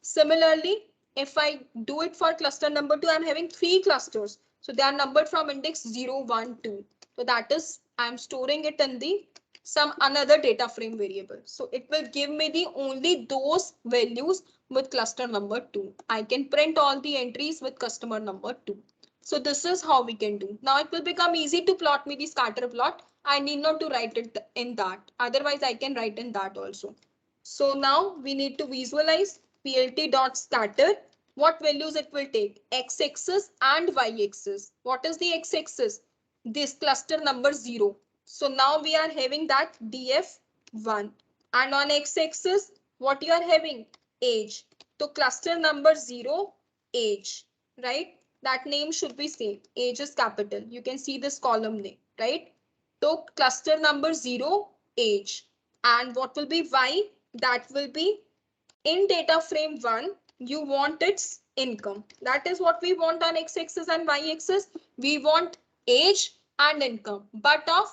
Similarly, if I do it for cluster number 2, I'm having 3 clusters. So they are numbered from index 0, 1, 2. So that is, I'm storing it in the some another data frame variable. So it will give me the only those values with cluster number 2. I can print all the entries with customer number 2. So this is how we can do. Now it will become easy to plot me the scatter plot. I need not to write it in that. Otherwise, I can write in that also. So now we need to visualize plt.scatter. What values it will take? X-axis and y-axis. What is the x-axis? This cluster number 0. So now we are having that df1. And on x-axis, what you are having? Age. So cluster number 0, age. Right? That name should be same. Age is capital. You can see this column name. Right? So cluster number 0, age. And what will be y? That will be in data frame 1, you want its income. That is what we want on x-axis and y-axis. We want age and income, but of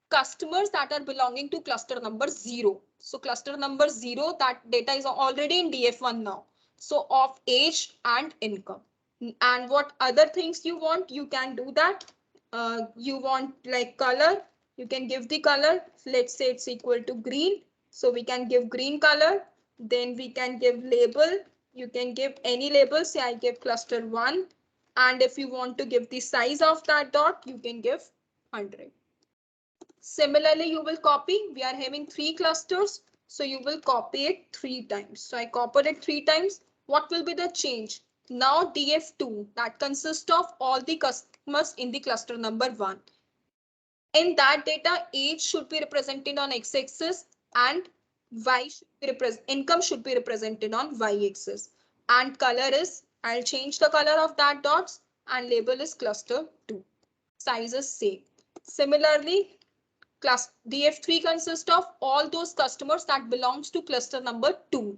customers that are belonging to cluster number 0. So cluster number 0, that data is already in df1 now. So of age and income. And what other things you want, you can do that. You want like color, you can give the color. Let's say it's equal to green. So we can give green color. Then we can give label. You can give any label. Say I give cluster 1. And if you want to give the size of that dot, you can give 100. Similarly, you will copy. We are having 3 clusters. So you will copy it 3 times. So I copied it 3 times. What will be the change? Now df2, that consists of all the customers in the cluster number 1. In that data, age should be represented on x-axis and income should be represented on y-axis. And color is, I'll change the color of that dots and label is cluster 2. Size is same. Similarly, class df3 consists of all those customers that belongs to cluster number 2.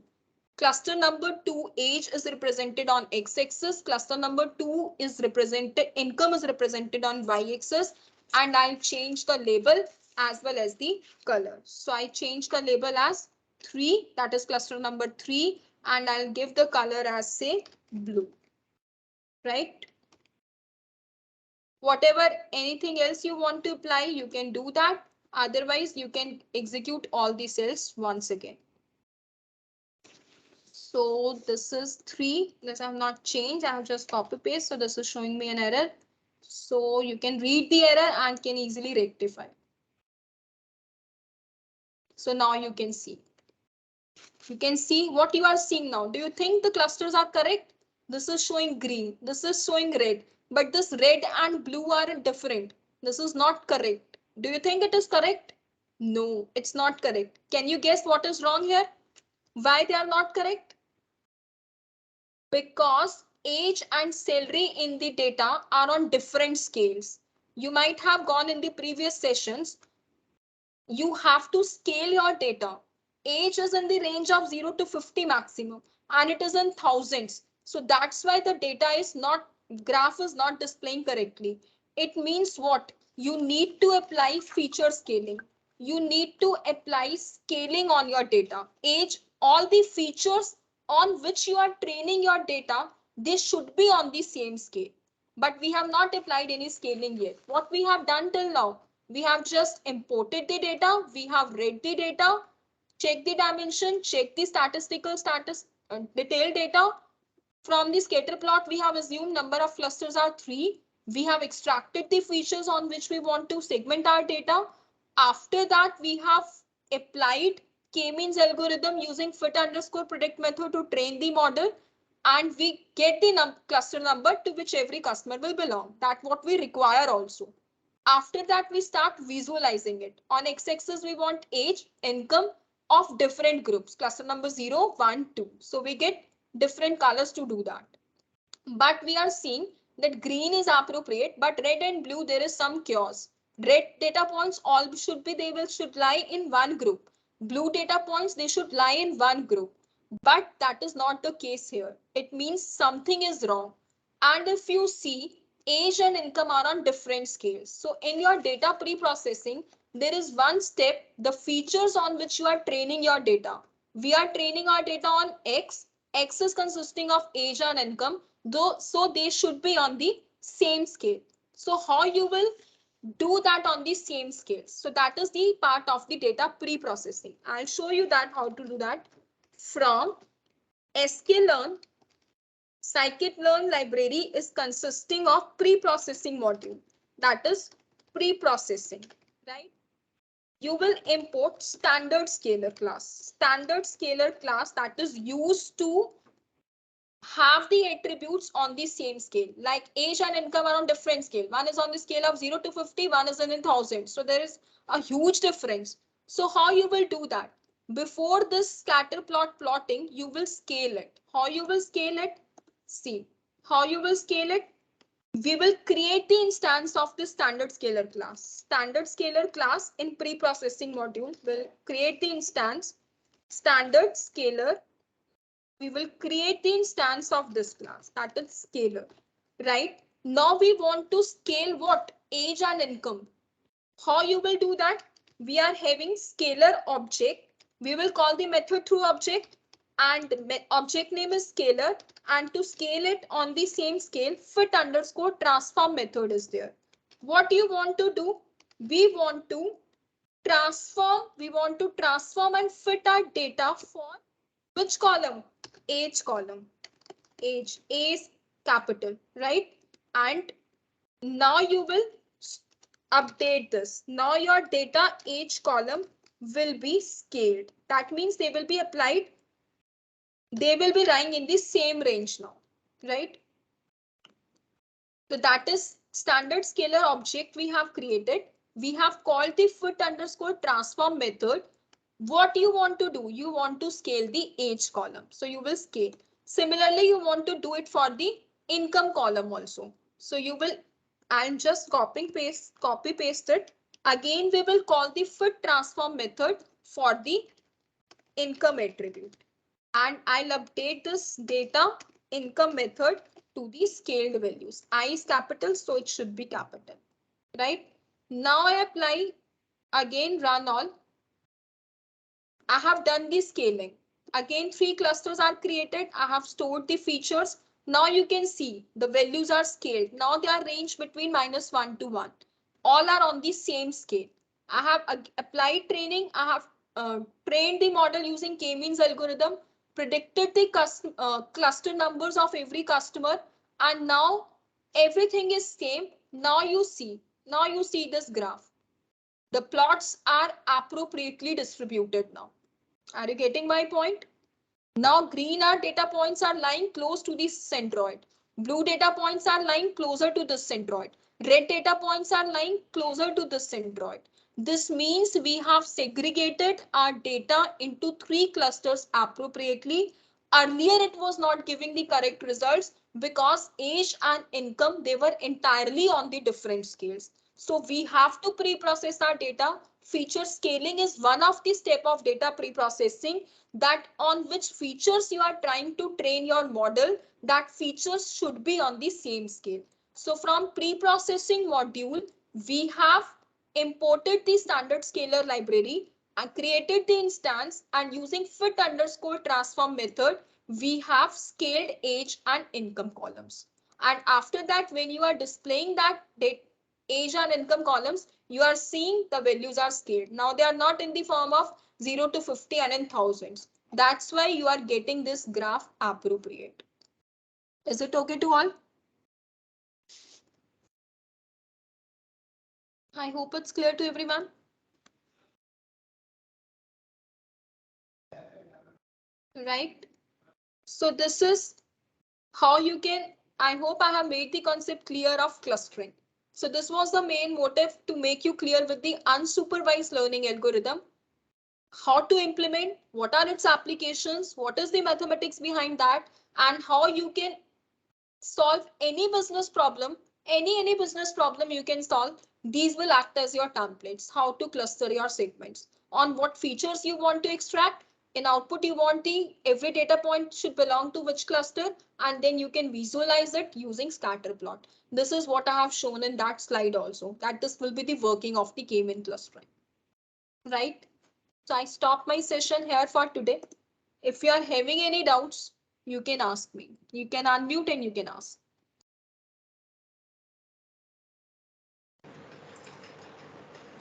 Cluster number 2 age is represented on x-axis. Cluster number 2 is represented, income is represented on y-axis, and I'll change the label as well as the color. So I change the label as 3, that is cluster number 3, and I'll give the color as say blue, right? Whatever anything else you want to apply, you can do that. Otherwise, you can execute all the cells once again. So this is 3. This I have not changed. I have just copy paste. So this is showing me an error. So you can read the error and can easily rectify. So now you can see. You can see what you are seeing now. Do you think the clusters are correct? This is showing green. This is showing red. But this red and blue are different. This is not correct. Do you think it is correct? No, it's not correct. Can you guess what is wrong here? Why they are not correct? Because age and salary in the data are on different scales. You might have gone in the previous sessions. You have to scale your data. Age is in the range of 0 to 50 maximum and it is in thousands. So that's why the data is not, graph is not displaying correctly. It means what? You need to apply feature scaling. You need to apply scaling on your data. Age, all the features on which you are training your data, they should be on the same scale. But we have not applied any scaling yet. What we have done till now, we have just imported the data, we have read the data, check the dimension, check the statistical status, detailed data. From the scatter plot, we have assumed number of clusters are 3. We have extracted the features on which we want to segment our data. After that, we have applied k-means algorithm using fit underscore predict method to train the model, and we get the cluster number to which every customer will belong. That's what we require also. After that, we start visualizing it. On x-axis, we want age, income of different groups, cluster number 0, 1, 2. So we get different colors to do that. But we are seeing that green is appropriate, but red and blue, there is some chaos. Red data points all should lie in one group. Blue data points, they should lie in one group. But that is not the case here. It means something is wrong. And if you see, age and income are on different scales. So in your data pre-processing, there is one step, the features on which you are training your data. We are training our data on X. X is consisting of age and income, though, so they should be on the same scale. So how you will do that on the same scale? So that is the part of the data pre-processing. I'll show you that how to do that from sklearn. Scikit-learn library is consisting of pre-processing module. That is pre-processing, right? You will import standard scalar class. Standard scalar class that is used to have the attributes on the same scale. Like age and income are on different scale. One is on the scale of 0 to 50, one is in thousands. So there is a huge difference. So how you will do that? Before this scatter plot plotting, you will scale it. How you will scale it? See, how you will scale it? We will create the instance of the standard scalar class. Standard scalar class in pre-processing module will create the instance standard scalar. We will create the instance of this class, that is scalar, right? Now we want to scale what? Age and income. How you will do that? We are having scalar object. We will call the method through object and object name is scalar, and to scale it on the same scale, fit underscore transform method is there. What you want to do? We want to transform and fit our data for which column? Age column. Age is capital, right? And now you will update this. Now your data age column will be scaled. That means they will be applied. They will be lying in the same range now, right? So that is standard scalar object we have created. We have called the fit underscore transform method. What you want to do? You want to scale the age column. So you will scale. Similarly, you want to do it for the income column also. So you will, I'm just copy paste it. Again, we will call the fit transform method for the income attribute. And I'll update this data income method to the scaled values. I is capital, so it should be capital, right? Now I apply, again run all. I have done the scaling. Again, 3 clusters are created. I have stored the features. Now you can see the values are scaled. Now they are ranged between -1 to 1. All are on the same scale. I have applied training. I have trained the model using k-means algorithm, predicted the cluster numbers of every customer, and now everything is same. Now you see this graph. The plots are appropriately distributed now. Are you getting my point? Now green are data points are lying close to the centroid. Blue data points are lying closer to the centroid. Red data points are lying closer to the centroid. This means we have segregated our data into 3 clusters appropriately. Earlier it was not giving the correct results because age and income, they were entirely on the different scales. So we have to pre-process our data. Feature scaling is one of the step of data pre-processing, that on which features you are trying to train your model, that features should be on the same scale. So from pre-processing module, we have imported the standard scalar library and created the instance, and using fit underscore transform method, we have scaled age and income columns. And after that, when you are displaying that age and income columns, you are seeing the values are scaled. Now they are not in the form of 0 to 50 and in thousands. That's why you are getting this graph appropriate. Is it okay to all? I hope it's clear to everyone. Right? So this is how you can, I hope I have made the concept clear of clustering. So this was the main motive, to make you clear with the unsupervised learning algorithm, how to implement, what are its applications, what is the mathematics behind that, and how you can solve any business problem, any business problem you can solve. These will act as your templates, how to cluster your segments, on what features you want to extract. In output, you want the every data point should belong to which cluster, and then you can visualize it using scatter plot. This is what I have shown in that slide also, that this will be the working of the K-mean clustering. Right? So I stop my session here for today. If you are having any doubts, you can ask me. You can unmute and you can ask.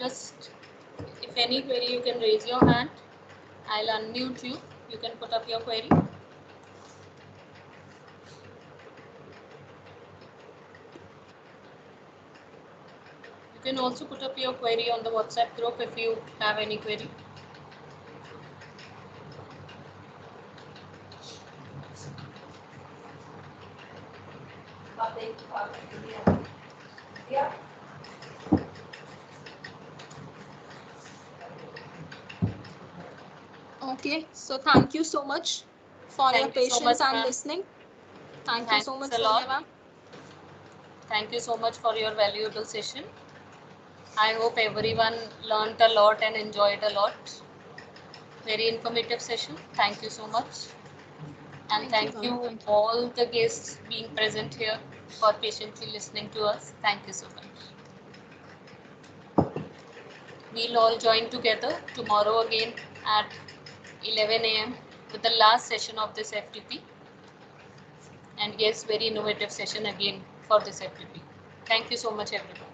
Just if any query, you can raise your hand. I'll unmute you. You can put up your query. You can also put up your query on the WhatsApp group if you have any query. Okay, so thank you so much for your Thank you so much, patience and ma'am. listening. Thank you so Thanks much, a Sonia lot. ma'am. Thank you so much for your valuable session. I hope everyone learned a lot and enjoyed a lot. Very informative session. Thank you so much. And thank you all the guests being present here for patiently listening to us. Thank you so much. We'll all join together tomorrow again at 11 a.m. with the last session of this FTP. And yes, very innovative session again for this FTP. Thank you so much, everyone.